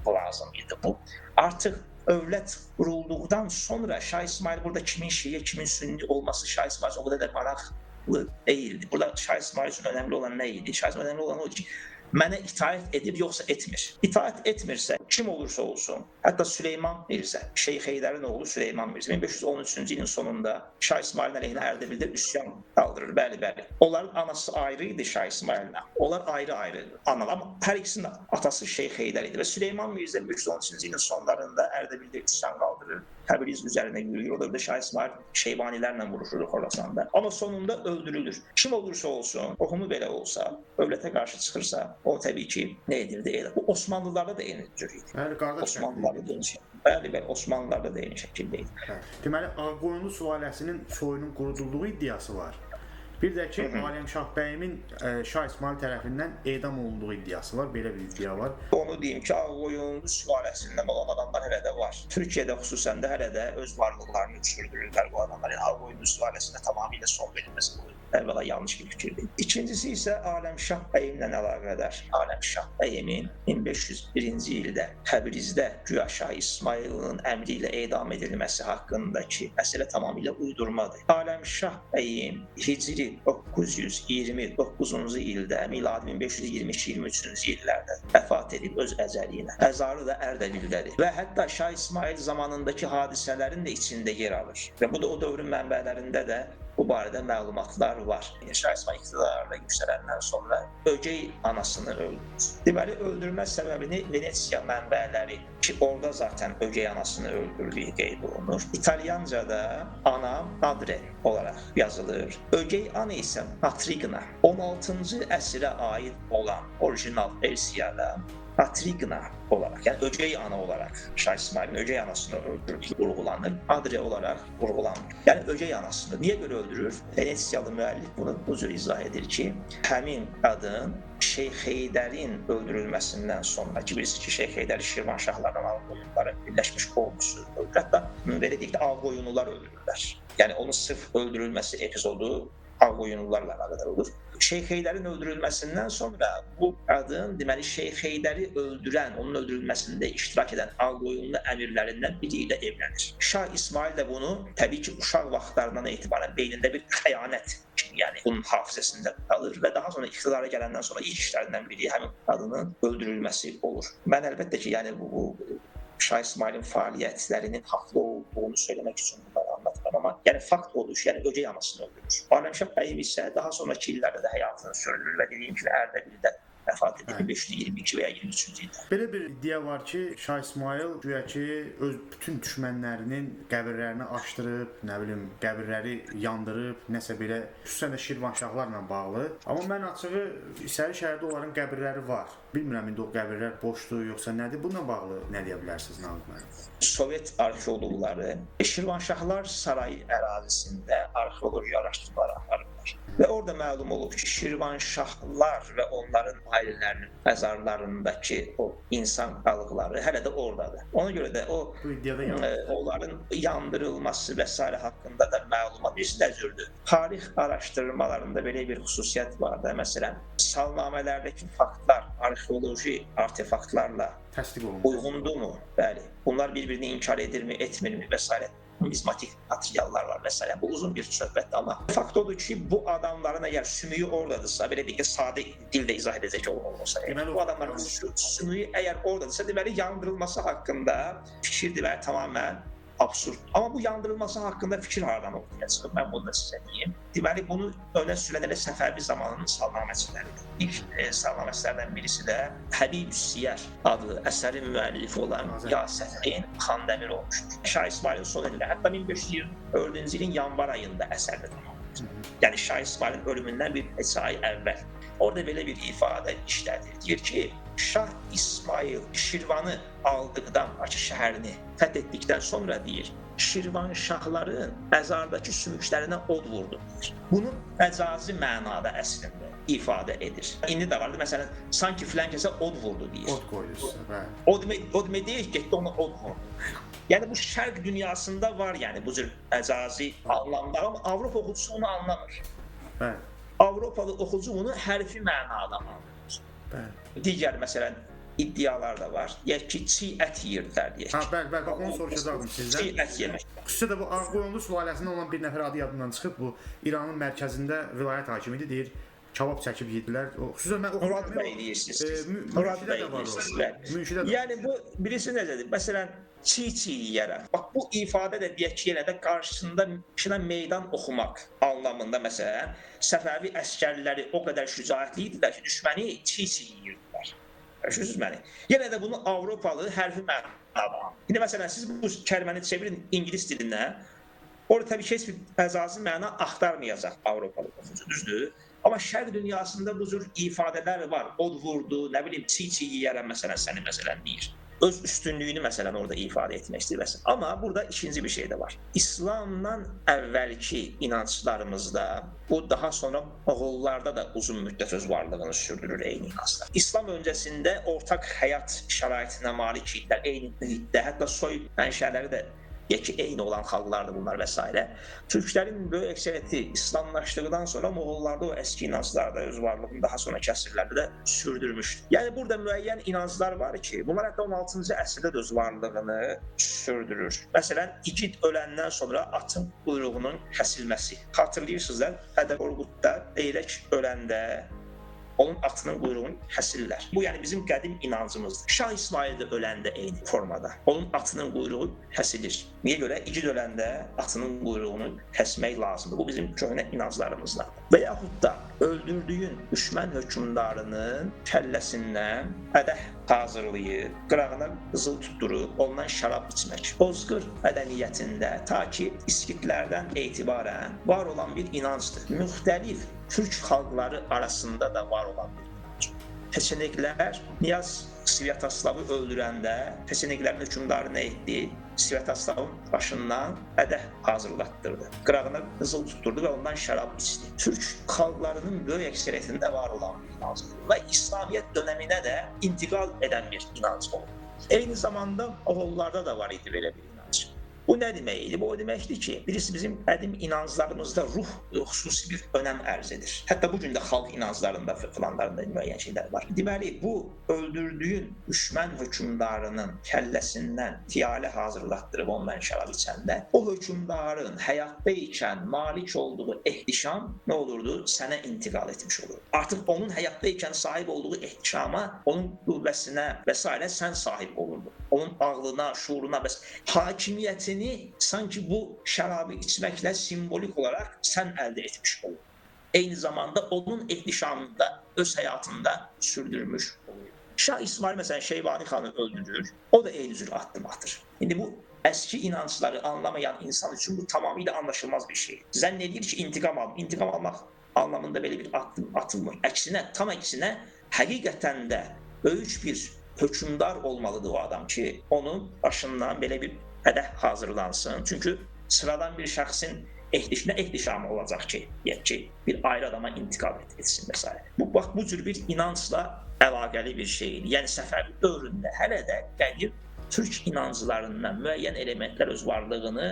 bu lazım idi bu. Artıq dövlət qurulduqdan sonra Şah İsmail burada kimin şiə, kimin sünni olması Şah İsmail o qədər də maraqlı deyildi. Burada Şah İsmail üçün önəmli olan nə idi? Şah İsmail önəmli olan o idi ki, mənə itaət edir, yoxsa etmir. İtaət etmirsə, kim olursa olsun, hətta Süleyman Mirzə, Şeyx Heydərin oğlu Süleyman Mirzə 1513-cü ilin sonunda Şah İsmailin əleyhinə Ərdəbildə üsyan qaldırır. Bəli. Onların anası ayrı idi Şah İsmaillə. Onlar ayrı-ayrı analar, amma hər ikisinin atası Şeyx Heydər idi və Süleyman Mirzə 1513-cü ilin sonlarında Ərdəbildə üsyan qaldırır. Təbriz üzərinə yürüyür. Orada Şah İsmail Şeybanilərlə vuruşur Xorasanda. Amma sonunda öldürülür. Kim olursa olsun, qohumu belə olsa, dövlətə qarşı çıxırsa, o təbii ki, nə edirdi? Elə. Bu Osmanlılarda da eyni cür idi. Osmanlılarda da eyni şəkildə. Bəli, Osmanlılarda da eyni şəkildə idi. Deməli, Ağqoyunlu sülaləsinin soyunun qurudulduğu iddiası var. Bir də ki, Aləmşah bəyimin Şah İsmail tərəfindən edam olunduğu iddiası var, belə bir iddia var. Onu deyim ki, Ağqoyunlu sülaləsindən olan adamlar hələ də var. Türkiyədə xüsusən də hələ də öz varlıqlarını sürdürürlər bu adamlar. Yəni Ağqoyunlu sülaləsinə tamamilə son verilməsi bu əvvəla yanlış bir fikirdir. İkincisi isə Aləmşah bəyimlə əlaqədar. Aləmşah bəyimin 1501-ci ildə Təbrizdə güya Şah İsmailin əmri ilə edam edilməsi haqqındakı məsələ tamamilə uydurmadır. Aləmşah bəyim Hicri 929-cu ildə, miladi 1522-23-cü illərdə vəfat edib öz əcəli ilə. Məzarı da Ərdəbildədir və hətta Şah İsmail zamanındakı hadisələrin də içində yer alır. Və bu da o dövrün mənbələrində də bu barədə məlumatlar var. Şah İsmail iqtidarına yüksələndən sonra ögey anasını öldürür. Deməli, öldürmə səbəbini Venesiya mənbələri ki, orada zaten ögey anasını öldürdüyü qeyd olunur. İtalyancada ana madre olaraq yazılır. Ögey ana isə matrigna. 16-cı əsrə aid olan orijinal versiyada Matrigna olaraq, yəni ögey ana olaraq Şah İsmailin ögey anasını öldürdüyü vurğulanır, adre olaraq vurğulanmır. Yəni ögey anasını niyə görə öldürür? Venesiyalı müəllif bunu bu cür izah edir ki, həmin qadın Şeyx Heydərin öldürülməsindən sonra ki, bilirsiniz ki, Şeyx Heydəri Şirvanşahlarla Ağqoyunluların birləşmiş ordusu öldürür. Hətta belə deyək də Ağqoyunlular öldürürlər. Yəni onun sırf öldürülməsi epizodu Ağqoyunlularla əlaqədar olur. Şeyx Heydərin öldürülməsindən sonra bu qadın deməli Şeyx Heydəri öldürən, onun öldürülməsində iştirak edən Ağqoyunlu əmirlərindən biri ilə evlənir. Şah İsmail də bunu təbii ki, uşaq vaxtlarından etibarən beynində bir xəyanət kimi, yəni bunun hafizəsində qalır və daha sonra iqtidara gələndən sonra ilk işlərindən biri həmin qadının öldürülməsi olur. Mən əlbəttə ki, yəni bu Şah İsmailin fəaliyyətlərinin haqlı olduğunu söyləmək üçün bunları anlatmam, amma yəni fakt odur ki, yəni ögey anasını öldürür. Aləmşah bəyim isə daha sonraki illərdə də həyatını sürdürür və dediyim kimi Ərdəbildə vəfat edib 522 və ya 23-cü ildə. Belə bir iddia var ki, Şah İsmail güya ki, öz bütün düşmənlərinin qəbirlərini açdırıb, nə bilim, qəbirləri yandırıb, nəsə belə, xüsusən də Şirvanşahlarla bağlı. Amma mən açığı İçəri şəhərdə onların qəbirləri var. Bilmirəm indi o qəbirlər boşdur, yoxsa nədir? Bununla bağlı nə deyə bilərsiniz Namiq müəllim? Sovet arxeoloqları Şirvanşahlar sarayı ərazisində arxeoloji araşdırmalar aparırlar. Və orada məlum olub ki, Şirvanşahlar və onların ailələrinin məzarlarındakı o insan qalıqları hələ də oradadır. Ona görə də onların yandırılması və s. haqqında da məlumat nəzürdür. Tarix araşdırmalarında belə bir xüsusiyyət var da, məsələn, salnamələrdəki faktlar arxeoloji artefaktlarla uyğundurmu? Bəli. Bunlar bir-birini inkar edirmi, etmirmi və s. Numizmatik materiallar var məsələn. Bu uzun bir söhbətdir, amma fakt odur ki, bu adamların əgər sümüyü oradadırsa, belə deyək ki, sadə dildə izah edəcək olsa, bu adamların sümüyü əgər oradadırsa, deməli yandırılması haqqında fikir deməli tamamilə absurd. Amma bu yandırılması haqqında fikir haradan ortaya çıxıb, mən bunu da sizə deyim. Deməli, bunu önə sürən elə Səfəvi zamanının salnaməçiləridir. İlk salnaməçilərdən birisi də Həbib-üs-Siyər adlı əsərin müəllifi olan Yasəddin Xandəmir olmuşdur. Şah İsmailin son ilində, hətta 1524-cü ilin yanvar ayında əsərini tamamladı. Yəni Şah İsmailin ölümündən bir neçə ay əvvəl. Orada belə bir ifadə işlədir. Deyir ki, Şah İsmail Şirvanı aldıqdan, Bakı şəhərini fəth etdikdən sonra deyir, Şirvan şahların əzardakı sümüklərinə od vurdu deyir. Bunu məcazi mənada əslində ifadə edir. İndi də vardı, məsələn, sanki filan kəsə od vurdu deyir. Od qoyursa, bəli. O demək deyir, getdi ona od vurdu. Yəni bu şərq dünyasında var, yəni bu cür məcazi anlamlar, amma Avropa oxucusu onu anlamır. Bəli. Avropalı oxucu bunu hərfi mənada anlayır. Bəli. Digər məsələn iddialar da var. Deyək ki, çiğ ət yeyirlər deyək. Bəli, bax onu soruşacaqdım sizdən. Çiğ ət yemək. Xüsusilə də bu Ağqoyunlu sülaləsində olan bir nəfər adı yadımdan çıxıb, bu İranın mərkəzində vilayət hakimi idi, deyir, kabab çəkib yedilər. Xüsusilə mən Murad bəy deyirsiniz. Murad bəy deyirsiniz. Yəni bu birisi necədir? Məsələn, çiğ yeyərəm. Bax bu ifadə də deyək ki, yenə də qarşısında meydan oxumaq anlamında məsələn, Səfəvi əsgərləri o qədər şücaətli idilər ki, düşməni çiğ yeyirdilər. Görürsünüz məni? Yenə də bunu Avropalı hərfi mənada. İndi məsələn siz bu kəlməni çevirin ingilis dilinə, orada təbii ki, heç bir məcazi məna axtarmayacaq Avropalı oxucu, düzdür? Amma şərq dünyasında bu cür ifadələr var. Od vurdu, nə bilim, çiğ yeyərəm məsələn, səni məsələn deyir. Öz üstünlüyünü məsələn orada ifadə etmək istəyirsən. Amma burada ikinci bir şey də var. İslamdan əvvəlki inanclarımızda, bu daha sonra Moğollarda da uzun müddət öz varlığını sürdürür eyni inanclar. İslam öncəsində ortaq həyat şəraitinə malik idilər, eyni mühitdə, hətta soy mənşələri də deyək ki, eyni olan xalqlardır bunlar və s. Türklərin böyük əksəriyyəti İslamlaşdıqdan sonra Moğollarda o əski inanclarda öz varlığını daha sonra əsrlərdə də sürdürmüşdür. Yəni burada müəyyən inanclar var ki, bunlar hətta 16-cı əsrdə də öz varlığını sürdürür. Məsələn, igid öləndən sonra atın quyruğunun kəsilməsi. Xatırlayırsınız da, Hədə Qorqudda Leylək öləndə onun atının quyruğunu kəsirlər. Bu yəni bizim qədim inancımızdır. Şah İsmail də öləndə eyni formada. Onun atının quyruğu kəsilir. Niyə görə? İgid öləndə atının quyruğunu kəsmək lazımdır. Bu bizim köhnə inanclarımızdan. Və yaxud da öldürdüyün düşmən hökmdarının kəlləsindən qədəh hazırlayıb, qırağına qızıl tutdurub, ondan şərab içmək. Bozqır mədəniyyətində ta ki İskitlərdən etibarən var olan bir inancdır. Müxtəlif Türk xalqları arasında da var olan bir inanc. Peçeneglər Niyaz Sviatoslavı öldürəndə Peçeneglərin hökmdarı nə etdi? Sviatoslavın başından qədəh hazırlatdırdı. Qırağına qızıl tutdurdu və ondan şərab içdi. Türk xalqlarının böyük əksəriyyətində var olan bir inancdır və İslamiyyət dönəminə də intiqal edən bir inanc oldu. Eyni zamanda Moğollarda da var idi belə bir inanc. Bu nə deməkdir? Bu o deməkdir ki, birisi bizim qədim inanclarımızda ruh xüsusi bir önəm ərz edir. Hətta bu gün də xalq inanclarında, fıqhlarında müəyyən şeylər var. Deməli, bu öldürdüyün düşmən hökmdarının kəlləsindən tiyalə hazırlatdırıb ondan şərab içəndə, o hökmdarın həyatda ikən malik olduğu ehtişam nə olurdu? Sənə intiqal etmiş olur. Artıq onun həyatda ikən sahib olduğu ehtişama, onun qüvvəsinə və s. sən sahib olurdun. Onun ağlına, şuuruna və hakimiyyətini sanki bu şərabı içməklə simvolik olaraq sən əldə etmiş olur. Eyni zamanda onun ehtişamını da öz həyatında sürdürmüş olur. Şah İsmail məsələn Şeybani xanı öldürür, o da eyni cür addım atır. İndi bu əski inancları anlamayan insan üçün bu tamamilə anlaşılmaz bir şey. Zənn edir ki, intiqam almaq anlamında belə bir addım atılmır. Əksinə, tam əksinə, həqiqətən də böyük bir hökmdar olmalıdır o adam ki, onun başından belə bir qədəh hazırlansın. Çünki sıradan bir şəxsin ehtişamı olacaq ki, deyək ki, bir ayrı adama intiqal etsin və s. Bu cür bir inancla əlaqəli bir şeydir. Yəni Səfəvi dövründə hələ də qədim Türk inanclarından müəyyən elementlər öz varlığını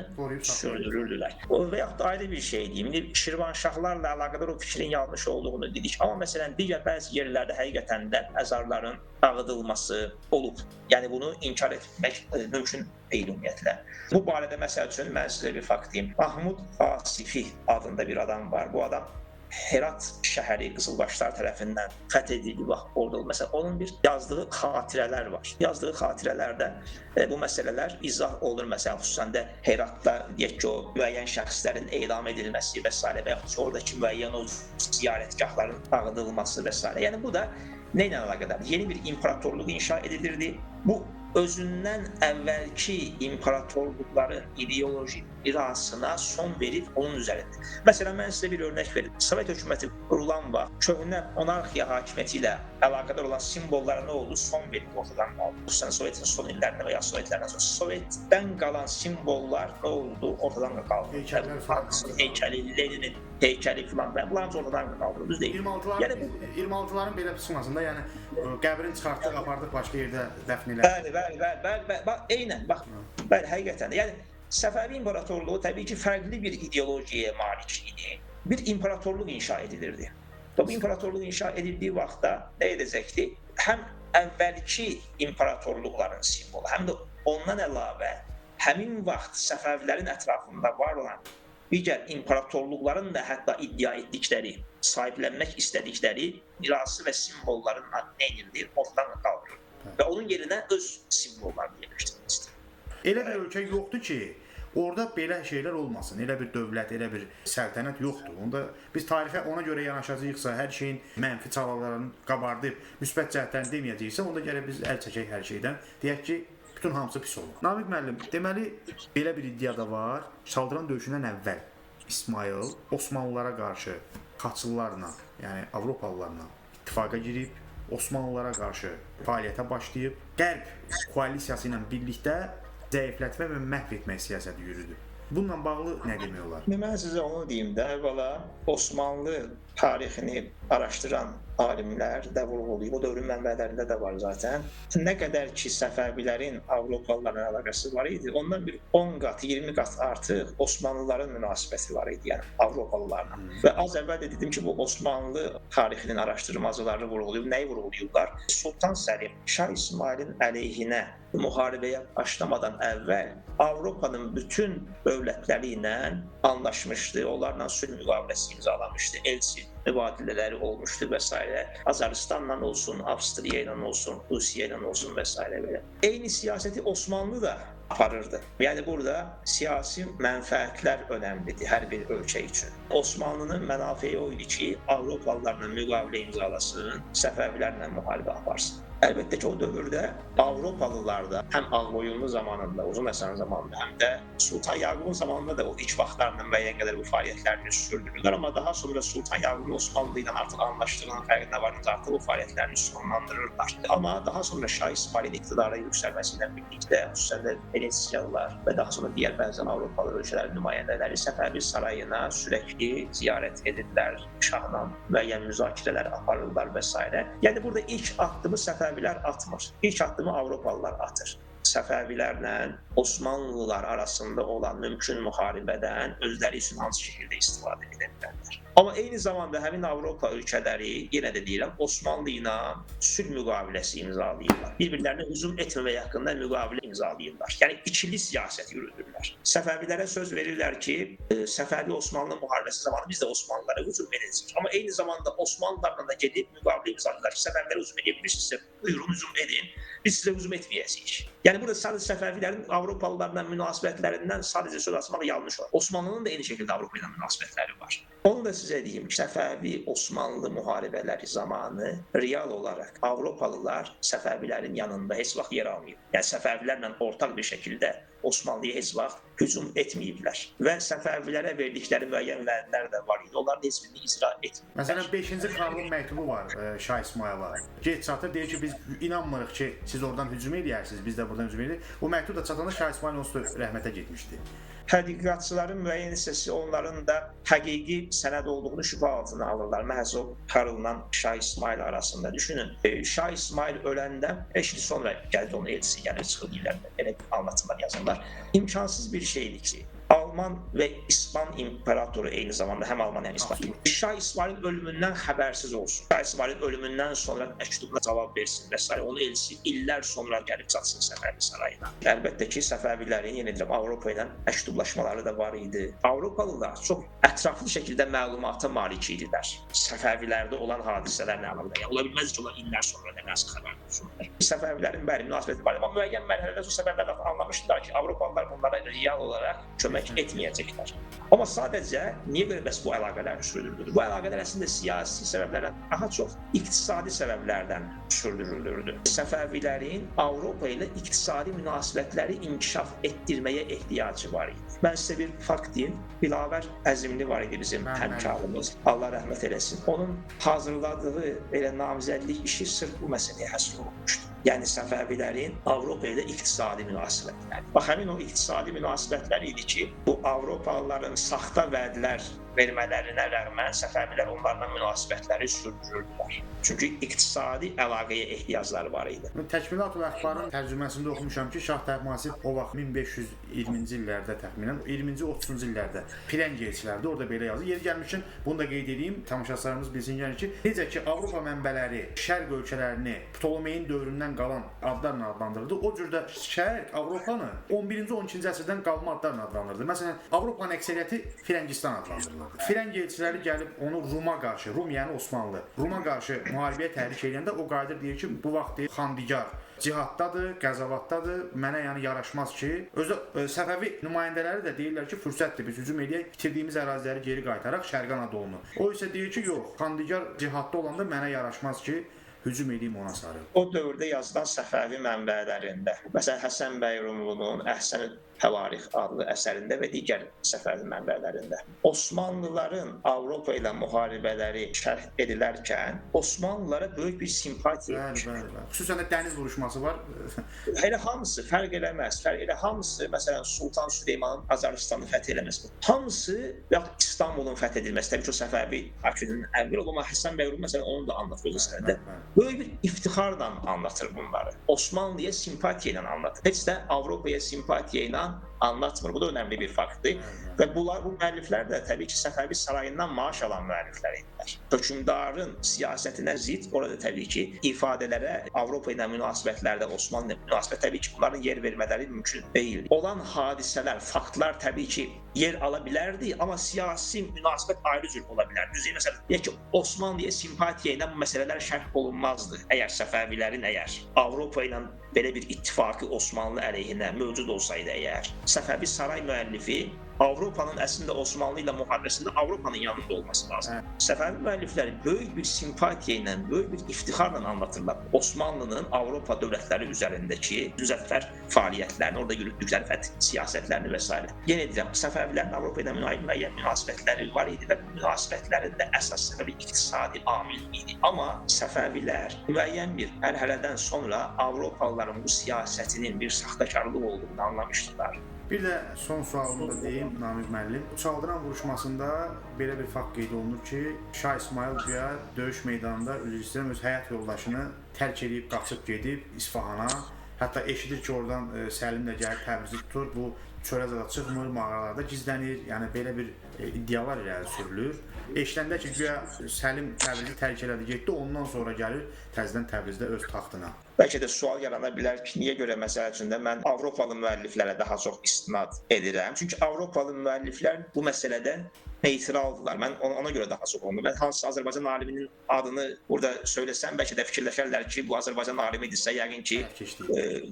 sürdürürdülər. Və yaxud da ayrı bir şey deyim. Şirvanşahlarla əlaqədar o fikrin yanlış olduğunu dedik. Amma məsələn, digər bəzi yerlərdə həqiqətən də məzarların dağıdılması olub. Yəni bunu inkar etmək mümkün deyil ümumiyyətlə. Bu barədə məsəl üçün mən sizə bir fakt deyim. Mahmud Asifi adında bir adam var. Bu adam Herat şəhəri Qızılbaşlar tərəfindən fəth edildi, bax orada məsələn onun bir yazdığı xatirələr var. Yazdığı xatirələrdə bu məsələlər izah olunur. Məsələn, xüsusən də Heratda deyək ki, o müəyyən şəxslərin edam edilməsi və s. və yaxud ki, oradakı müəyyən o ziyarətgahların dağıdılması və s. Yəni bu da nə ilə əlaqədardır? Yeni bir imperatorluq inşa edilirdi. Bu özündən əvvəlki imperatorluqların ideoloji mirasına son verib onun üzərində. Məsələn, mən sizə bir örnək verim. Sovet hökuməti qurulan vaxt köhnə monarxiya hakimiyyəti ilə əlaqədar olan simvollara nə oldu? Son verib ortadan qaldı. Xüsusən Sovetin son illərində və ya Sovetlərdən sonra Sovetdən qalan simvollar nə oldu? Ortadan qaldı. Heykəli, Leninin heykəli filan və bunlar ortadan qaldı. Düz deyil. 26-ların belə çıxmasında, yəni qəbrin çıxartdıq, apardıq başqa yerdə dəfn elədik. Bəli, bax, eynən, bax, bəli, həqiqətən də. Yəni, Səfəvi İmparatorluğu təbii ki, fərqli bir ideologiyaya malik idi. Bir imparatorluq inşa edilirdi. Bu imparatorluq inşa edildiyi vaxtda nə edəcəkdi? Həm əvvəlki imparatorluqların simvolu, həm də ondan əlavə həmin vaxt Səfəvilərin ətrafında var olan digər imparatorluqların da hətta iddia etdikləri, sahiblənmək istədikləri mirası və simvolların nə edilir? Ortadan qaldırır. Və onun yerinə öz simvollarını yerləşdirmək istəyir. Elə bir ölkə yoxdur ki, orada belə şeylər olmasın. Elə bir dövlət, elə bir səltənət yoxdur. Onda biz tarixə ona görə yanaşacağıqsa, hər şeyin mənfi çalarlarını qabardıb, müsbət cəhətlərini deməyəcəksə, onda gəlib biz əl çəkək hər şeydən. Deyək ki, bütün hamısı pis olur. Namiq müəllim, deməli belə bir iddia da var. Çaldıran döyüşündən əvvəl İsmayıl Osmanlılara qarşı Xaçlılarla, yəni Avropalılarla ittifaqa girib, Osmanlılara qarşı fəaliyyətə başlayıb, Qərb koalisiyası ilə birlikdə zəiflətmə və məhv etmək siyasəti yürüdü. Bununla bağlı nə demək olar? Mən sizə onu deyim də, əvvəla Osmanlı tarixini araşdıran alimlər də vurğulayıb, o dövrün mənbələrində də var zaten. Nə qədər ki, Səfəvilərin Avropalılarla əlaqəsi var idi, ondan bir 10 qat, 20 qat artıq Osmanlıların münasibəti var idi, yəni Avropalılarla. Və az əvvəl də dedim ki, bu Osmanlı tarixinin araşdırmacıları vurğulayıb, nəyi vurğulayıblar? Sultan Səlim Şah İsmailin əleyhinə müharibəyə başlamadan əvvəl Avropanın bütün dövlətləri ilə anlaşmışdı, onlarla sülh müqaviləsi imzalamışdı, elçi mübadilələri olmuşdu və s. Azərbaycanla olsun, Avstriya ilə olsun, Rusiya ilə olsun və s. belə. Eyni siyasəti Osmanlı da aparırdı. Yəni burada siyasi mənfəətlər önəmlidir hər bir ölkə üçün. Osmanlının mənafeyi o idi ki, Avropalılarla müqavilə imzalasın, Səfəvilərlə müharibə aparsın. Əlbəttə ki, o dövrdə Avropalılar da həm Ağqoyunlu zamanında, Uzun Həsən zamanında, həm də Sultan Yaqubun zamanında da o ilk vaxtlarında müəyyən qədər bu fəaliyyətlərini sürdürürlər. Amma daha sonra Sultan Yaqubun Osmanlı ilə artıq anlaşdığının fərqinə varınca artıq bu fəaliyyətlərini sonlandırırlar. Amma daha sonra Şah İsmailin iqtidara yüksəlməsi ilə birlikdə, xüsusən də Venesiyalılar və daha sonra digər bəzi Avropalı ölkələrin nümayəndələri Səfəvi sarayına sürəkli ziyarət edirlər, şahla müəyyən müzakirələr aparırlar və s. Yəni burada ilk addımı Səfəvilər atmır. İlk addımı Avropalılar atır. Səfəvilərlə Osmanlılar arasında olan mümkün müharibədən özləri üçün hansı şəkildə istifadə edə bilərlər. Amma eyni zamanda həmin Avropa ölkələri, yenə də deyirəm, Osmanlı ilə sülh müqaviləsi imzalayırlar. Bir-birlərinə hücum etməmək haqqında müqavilə imzalayırlar. Yəni ikili siyasət yürüdürlər. Səfəvilərə söz verirlər ki, Səfəvi-Osmanlı müharibəsi zamanı biz də Osmanlılara hücum edəcəyik. Amma eyni zamanda Osmanlılarla da gedib müqavilə imzalayırlar ki, Səfəvilərə hücum edə bilirsinizsə, buyurun hücum edin, biz sizə hücum etməyəcəyik. Yəni burada sadəcə Səfəvilərin Avropalılarla münasibətlərindən sadəcə söz açmaq yanlış olar. Osmanlının da eyni şəkildə Avropa ilə münasibətləri var. Onu da sizə deyim, Səfəvi-Osmanlı müharibələri zamanı real olaraq Avropalılar Səfəvilərin yanında heç vaxt yer almayıb. Yəni Səfəvilərlə ortaq bir şəkildə Osmanlıya heç vaxt hücum etməyiblər. Və Səfəvilərə verdikləri müəyyən vədlər də var idi. Onların heç birini icra etməyiblər. Məsələn, 5-ci Karlın məktubu var Şah İsmayıla. Get çatır, deyir ki, biz inanmırıq ki, siz oradan hücum edərsiniz, biz də buradan hücum edirik. O məktub da çatanda Şah İsmayıl onsuz rəhmətə getmişdi. Tədqiqatçıların müəyyən hissəsi onların da həqiqi sənəd olduğunu şübhə altına alırlar. Məhz o Karl'la Şah İsmayıl arasında. Düşünün, Şah İsmayıl öləndə 5 il sonra gəldi onun elçisi, yəni çıxıb illərdə belə anlatımlar yazırlar. İmkansız bir şeydir ki, Alman və İspan imperatoru eyni zamanda həm Alman həm İspan. Şah İsmailin ölümündən xəbərsiz olsun. Şah İsmailin ölümündən sonra məktubuna cavab versin və s. Onun elçisi illər sonra gəlib çatsın Səfəvi sarayına. Əlbəttə ki, Səfəvilərin yenə deyirəm Avropa ilə məktublaşmaları da var idi. Avropalılar çox ətraflı şəkildə məlumata malik idilər. Səfəvilərdə olan hadisələrlə əlaqədar. Yəni, ola bilməz ki, onlar illər sonra nəsə xəbər olsunlar. Səfəvilərin bəli münasibəti var, amma müəyyən mərhələdə o səfərlərdə anlamışdılar ki, Avropalılar bunlara real olaraq kömək etməyəcəklər. Amma sadəcə niyə görə bəs bu əlaqələr sürdürülürdü? Bu əlaqələr əslində siyasi səbəblərdən daha çox iqtisadi səbəblərdən sürdürülürdü. Səfəvilərin Avropa ilə iqtisadi münasibətləri inkişaf etdirməyə ehtiyacı var idi. Mən sizə bir fakt deyim. Bilavər Əzimli var idi bizim həmkarımız. Allah rəhmət eləsin. Onun hazırladığı elə namizədlik işi sırf bu məsələyə həsr olunmuşdu. Yəni Səfəvilərin Avropa ilə iqtisadi münasibətləri. Bax, həmin o iqtisadi münasibətlər idi ki, bu Avropalıların saxta vədlər vermələrinə rəğmən Səfəvilər onlarla münasibətləri sürdürürdülər. Çünki iqtisadi əlaqəyə ehtiyacları var idi. Təkmilat-ül Əxbarın tərcüməsində oxumuşam ki, Şah Təhmasib o vaxt 1520-ci illərdə təxminən 20-ci 30-cu illərdə Firəng elçilərdə orada belə yazır. Yeri gəlmişkən bunu da qeyd edeyim, tamaşaçılarımız bilsin yəni ki, necə ki Avropa mənbələri Şərq ölkələrini Ptolemeyin dövründən qalan adlarla adlandırırdı. O cür də Şərq Avropanı 11-ci 12-ci əsrdən qalma adlarla adlandırırdı. Məsələn, Avropanın əksəriyyəti Firəngistan adlandırılırdı. Firəng elçiləri gəlib onu Ruma qarşı, Rum yəni Osmanlı, Ruma qarşı müharibəyə təhrik edəndə o qayıdır deyir ki, bu vaxt deyir Xandigar cihaddadır, qəzavatdadır, mənə yəni yaraşmaz ki, özü Səfəvi nümayəndələri də deyirlər ki, fürsətdir, biz hücum edək, itirdiyimiz əraziləri geri qaytaraq Şərqi Anadolunu. O isə deyir ki, yox, Xandigar cihadda olanda mənə yaraşmaz ki, hücum edeyim ona sarı. O dövrdə yazılan Səfəvi mənbələrində, məsələn Həsən bəy Rumlunun Əhsən Təvarix adlı əsərində və digər Səfəvi mənbələrində Osmanlıların Avropa ilə müharibələri şərh edilərkən Osmanlılara böyük bir simpatiya Bəli. Xüsusən də dəniz vuruşması var. Elə hamısı fərq eləməz. Elə hamısı, məsələn Sultan Süleymanın Azərbaycanı fəth eləməsi, hamısı və İstanbulun fəth edilməsi, təbii ki, o Səfəvi hakiminin əmri olma Həsən bəy Rum məsələn onu da anlatır özündə. Böyük bir iftixarla anlatır bunları. Osmanlıya simpatiya ilə anlatır. Heç də Avropaya simpatiya ilə anlatmır. Bu da önəmli bir faktdır. Və bu müəlliflər də təbii ki, Səfəvi sarayından maaş alan müəlliflər idilər. Hökmdarın siyasətinə zidd, orada təbii ki, ifadələrə Avropa ilə münasibətlərdə Osmanlı ilə münasibət təbii ki, bunların yer vermələri mümkün deyil. Olan hadisələr, faktlar təbii ki, yer ala bilərdi, amma siyasi münasibət ayrı cür ola bilərdi. Düzdür, məsələn, deyək ki, Osmanlıya simpatiya ilə bu məsələlər şərh olunmazdı. Əgər Səfəvilərin Avropa ilə belə bir ittifaqı Osmanlı əleyhinə mövcud olsaydı əgər, Səfəvi saray müəllifi Avropanın əslində Osmanlı ilə müharibəsində Avropanın yanında olması lazım. Səfəvi müəllifləri böyük bir simpatiya ilə, böyük bir iftixarla anlatırlar Osmanlının Avropa dövlətləri üzərindəki müzəffər fəaliyyətlərini, orada yürütdükləri fəth siyasətlərini və s. Yenə deyirəm, Səfəvilərin Avropa ilə müəyyən münasibətləri var idi və bu münasibətlərin də əsas səbəbi iqtisadi amil idi. Amma Səfəvilər müəyyən bir mərhələdən sonra Avropalıların bu siyasətinin bir saxtakarlıq olduğunu anlamışdılar. Bir də son sualımı da deyim, Namiq müəllim. Çaldıran vuruşmasında belə bir fakt qeyd olunur ki, Şah İsmail güya döyüş meydanında üzr öz həyat yoldaşını tərk edib, qaçıb gedib İsfahana. Hətta eşidir ki, oradan Səlim də gəlib Təbrizi tutur, bu çörəzada çıxmır, mağaralarda gizlənir. Yəni belə bir iddialar irəli sürülür. Eşiləndə ki, güya Səlim Təbrizi tərk elədi, getdi, ondan sonra gəlir təzədən Təbrizdə öz taxtına. Bəlkə də sual yarana bilər ki, niyə görə məsəl üçün də mən Avropalı müəlliflərə daha çox istinad edirəm. Çünki Avropalı müəlliflər bu məsələdə neytraldılar. Mən ona görə daha çox onu. Mən hansı Azərbaycan aliminin adını burada söylesəm, bəlkə də fikirləşərlər ki, bu Azərbaycan alimidirsə, yəqin ki,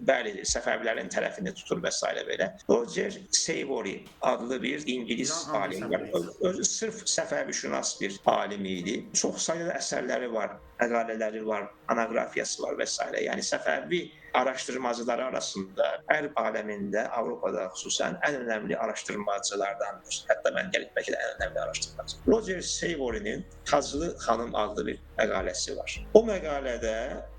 bəli, Səfəvilərin tərəfini tutur və s. belə. Roger Savory adlı bir İngiliz alim var. Özü sırf Səfəvi-şünas bir alim idi. Çox sayıda əsərləri var, məqalələri var, anagrafiyası var və s. Yəni Səfəvi araşdırmacıları arasında Qərb aləmində, Avropada xüsusən ən önəmli araşdırmacılardandır. Hətta mən gəlib bəlkə də ən önəmli araşdırmacı. Roger Savory'nin Hacılı xanım adlı bir məqaləsi var. O məqalədə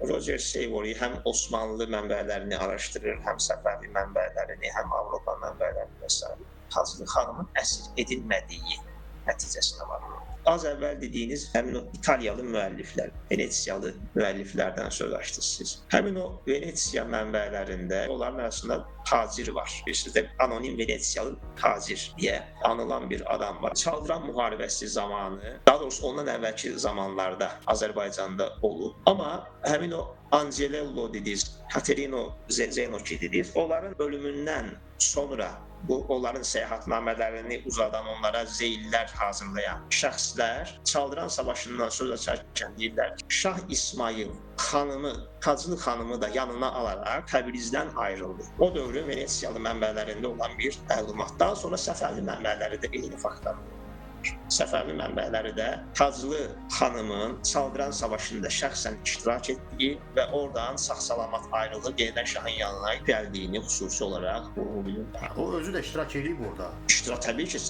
Roger Savory həm Osmanlı mənbələrini araşdırır, həm Səfəvi mənbələrini, həm Avropa mənbələrini və s. Hacılı xanımın əsir edilmədiyi nəticəsinə varır. az əvvəl dediyiniz həmin o İtaliyalı müəlliflər, Venesiyalı müəlliflərdən söz açdınız siz. Həmin o Venesiya mənbələrində onların arasında tacir var. Bilirsiniz də anonim Venesiyalı tacir deyə anılan bir adam var. Çaldıran müharibəsi zamanı, daha doğrusu ondan əvvəlki zamanlarda Azərbaycanda olub. Amma həmin o Angelello dediniz, Katerino Zenoki dediniz, onların ölümündən sonra bu onların səyahətnamələrini uzadan, onlara zeyillər hazırlayan şəxslər Çaldıran savaşından söz açarkən deyirlər ki, Şah İsmayıl xanımı, Taclı xanımı da yanına alaraq Təbrizdən ayrıldı. O dövrün Venesiyalı mənbələrində olan bir məlumat. Daha sonra Səfəvi mənbələri də eyni faktlar. Səfəvi mənbələri də Taclı xanımın Çaldıran savaşında şəxsən iştirak etdiyi və oradan sağ-salamat ayrılıb yenidən şahın yanına gəldiyini xüsusi olaraq vurğulayır. O özü də iştirak edib orada. İştirak təbii ki,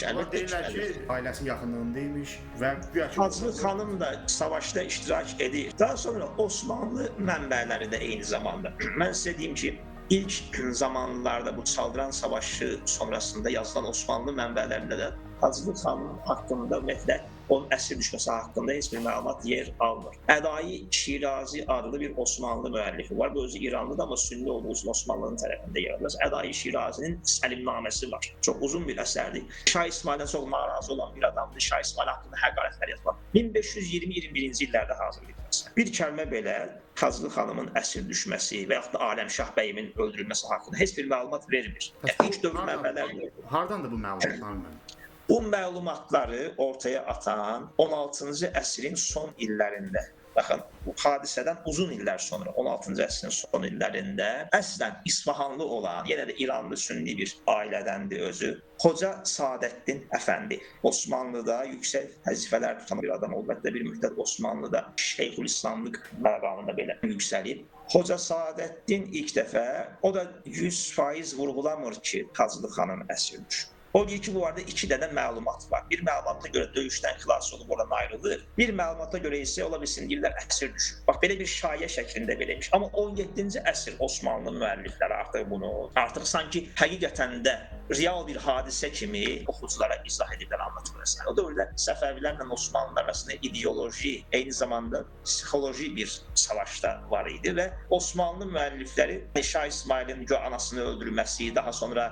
əlbəttə deyirlər ki, ailəsi yaxınlığındaymış və Taclı xanım da savaşda iştirak edir. Daha sonra Osmanlı mənbələri də eyni zamanda. Mən sizə deyim ki, İlk zamanlarda bu Çaldıran savaşı sonrasında yazılan Osmanlı mənbələrində də Taclı xanım haqqında ümumiyyətlə onun əsir düşməsi haqqında heç bir məlumat yer almır. Ədai Şirazi adlı bir Osmanlı müəllifi var. Bu özü İranlıdır, amma sünni olduğu üçün Osmanlı'nın tərəfində yaradılır. Ədai Şirazinin Səlimnaməsi var. Çox uzun bir əsərdir. Şah İsmaildən çox narazı olan bir adamdır. Şah İsmail haqqında həqarətlər yazılan. 1520-21-ci illərdə hazırlayıb. Bir kəlmə belə Taclı xanımın əsir düşməsi və yaxud da Aləmşah bəyimin öldürülməsi haqqında heç bir məlumat vermir. İlk dövr mənbələrdir. Hardandır bu məlumatlar? Bu məlumatları ortaya atan 16-cı əsrin son illərində, baxın, bu hadisədən uzun illər sonra, 16-cı əsrin son illərində əslən İsfahanlı olan, yenə də İranlı sünni bir ailədəndir özü, Xoca Saadəddin Əfəndi. Osmanlıda yüksək vəzifələr tutan bir adam olub, hətta bir müddət Osmanlıda Şeyxülislamlıq məqamında belə yüksəlib. Xoca Saadəddin ilk dəfə, o da 100% vurğulamır ki, Taclı xanım əsir düşüb. O deyir ki, bu arada iki dənə məlumat var. Bir məlumata görə döyüşdən xilas olub, oradan ayrılır. Bir məlumata görə isə ola bilsin, deyirlər, əsir düşüb. Bax, belə bir şayə şəklində beləmiş. Amma 17-ci əsr Osmanlı müəllifləri artıq bunu, artıq sanki həqiqətən də real bir hadisə kimi oxuculara izah ediblər, anlatılır. O dövrdə Səfəvilərlə Osmanlılar arasında ideoloji, eyni zamanda psixoloji bir savaşda var idi və Osmanlı müəllifləri Şah İsmailin anasını öldürülməsi, daha sonra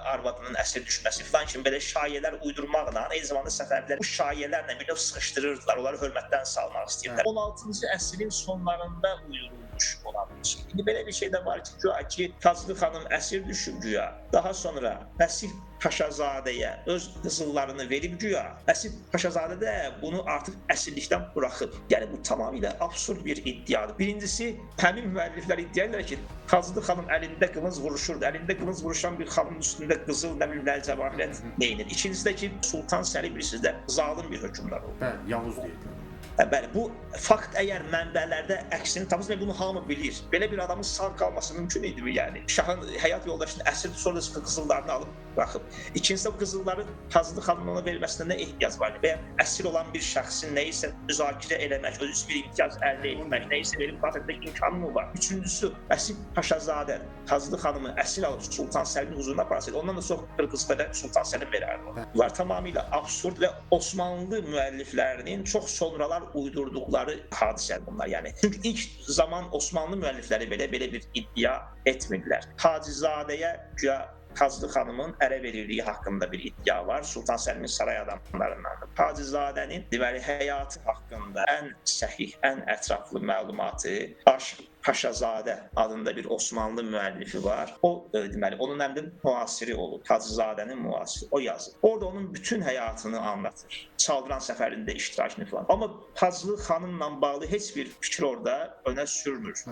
arvadının əsir düşməsi filan kimi belə şayələr uydurmaqla, eyni zamanda Səfəvilər bu şayələrlə bir növ sıxışdırırdılar, onları hörmətdən salmaq istəyirlər. 16-cı əsrin sonlarında uyurulmuş olan bir şey. İndi belə bir şey də var ki, Taclı xanım əsir düşüb güya, daha sonra Nəsir Paşazadəyə öz qızıllarını verib güya, Nəsir Paşazadə də bunu artıq əsirlikdən buraxıb. Yəni bu tamamilə absurd bir iddiadır. Birincisi, həmin müəlliflər iddia edirlər ki, Taclı xanım əlində qılınc vuruşurdu. Əlində qılınc vuruşan bir xanımın üstündə qızıl, nə bilim, cəvahirət neyinir. İkincisi də ki, Sultan Səlim bilirsiniz də zalim bir hökmdar oldu. Bəli, Yavuz deyirlər. Bəli, bu fakt əgər mənbələrdə əksini tapırsa, bunu hamı bilir. Belə bir adamın sağ qalması mümkün idimi yəni? Şahın həyat yoldaşını əsir sonra qızıllarını alıb buraxıb. İkincisi bu qızılları Taclı xanımına verilməsinə nə ehtiyac var? Və əsir olan bir şəxsin nəyisə müzakirə eləmək, özü bir imtiyaz əldə etmək, nəyisə verib xilas etmək imkanı mı var? Üçüncüsü, Nəsir Paşazadə Taclı xanımı əsir alıb Sultan Səlimin huzuruna aparsaydı, ondan da çox qızı da Sultan Səlim verərdi. Bunlar tamamilə absurd və Osmanlı müəlliflərinin çox sonralar uydurduqları hadisələr bunlar yəni. Çünki ilk zaman Osmanlı müəllifləri belə bir iddia etmirdilər. Tacizadəyə güya Taclı xanımın ərə verildiyi haqqında bir iddia var. Sultan Səlimin saray adamlarındandır. Tacizadənin deməli həyatı haqqında ən səhih, ən ətraflı məlumatı Paşazadə adında bir Osmanlı müəllifi var. O deməli onun əmrin müasiri olub. Tacizadənin müasiri. O yazır. Orada onun bütün həyatını anlatır. Çaldıran səfərində iştirakını falan. Amma Taclı xanımla bağlı heç bir fikir orada önə sürmür.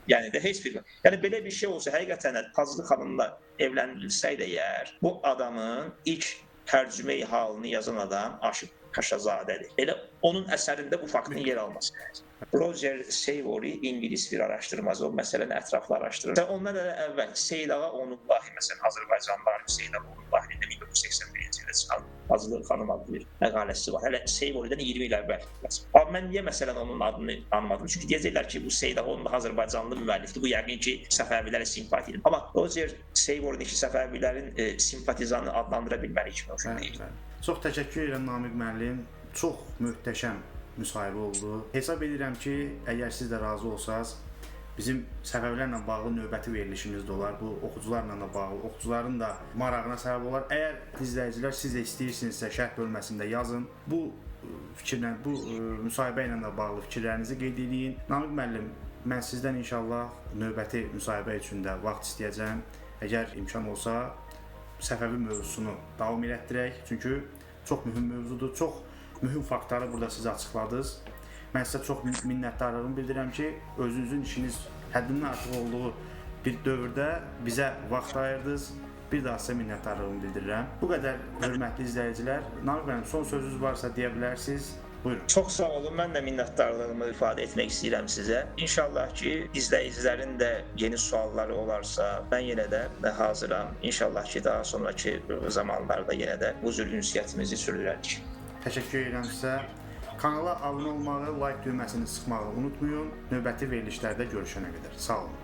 Yəni də heç bir. Yəni belə bir şey olsa həqiqətən də Taclı xanımla evləndirilsəydi əgər, bu adamın ilk tərcümeyi halını yazan adam Aşıq Paşazadədir. Elə onun əsərində bu faktın yer alması lazım. Roger Savory İngilis bir araşdırmacı, o məsələni ətraflı araşdırır. Ondan da əvvəl Seyid Ağa Onullahi, məsələn, Azərbaycanlı alim Seyid Ağa Onullahi'nin 1981-ci ildə çıxan Taclı xanım adlı bir məqaləsi var. Hələ Savory'dən 20 il əvvəl. Amma mən niyə məsələn onun adını anlamadım? Çünki deyəcəklər ki, bu Seyid Ağa Onullah Azərbaycanlı müəllifdir. Bu yəqin ki, Səfəvilərə simpati edir. Amma Roger Savory'nin ki, Səfəvilərin simpatizanı adlandıra bilmərik. Çox təşəkkür edirəm Namiq müəllim. çox möhtəşəm müsahibə oldu. Hesab edirəm ki, əgər siz də razı olsanız, bizim Səfəvilərlə bağlı növbəti verilişimiz də olar. Bu oxucularla da bağlı, oxucuların da marağına səbəb olar. Əgər izləyicilər siz də istəyirsinizsə şərh bölməsində yazın. Bu fikirlə, bu müsahibə ilə də bağlı fikirlərinizi qeyd edin. Namiq müəllim, mən sizdən inşallah növbəti müsahibə üçün də vaxt istəyəcəm. Əgər imkan olsa Səfəvi mövzusunu davam elətdirək. Çünki çox mühüm mövzudur. Çox mühüm faktları burada sizə açıqladınız. Mən sizə çox minnətdarlığımı bildirirəm ki, özünüzün işiniz həddindən artıq olduğu bir dövrdə bizə vaxt ayırdınız. Bir daha sizə minnətdarlığımı bildirirəm. Bu qədər hörmətli izləyicilər. Namiq müəllim, son sözünüz varsa deyə bilərsiniz. Buyurun. Çox sağ olun. Mən də minnətdarlığımı ifadə etmək istəyirəm sizə. İnşallah ki, izləyicilərin də yeni sualları olarsa, mən yenə də hazıram. İnşallah ki, daha sonraki zamanlarda yenə də bu cür ünsiyyətimizi sürdürərik. Təşəkkür edirəm sizə. Kanala abunə olmağı, like düyməsini sıxmağı unutmayın. Növbəti verilişlərdə görüşənə qədər. Sağ olun.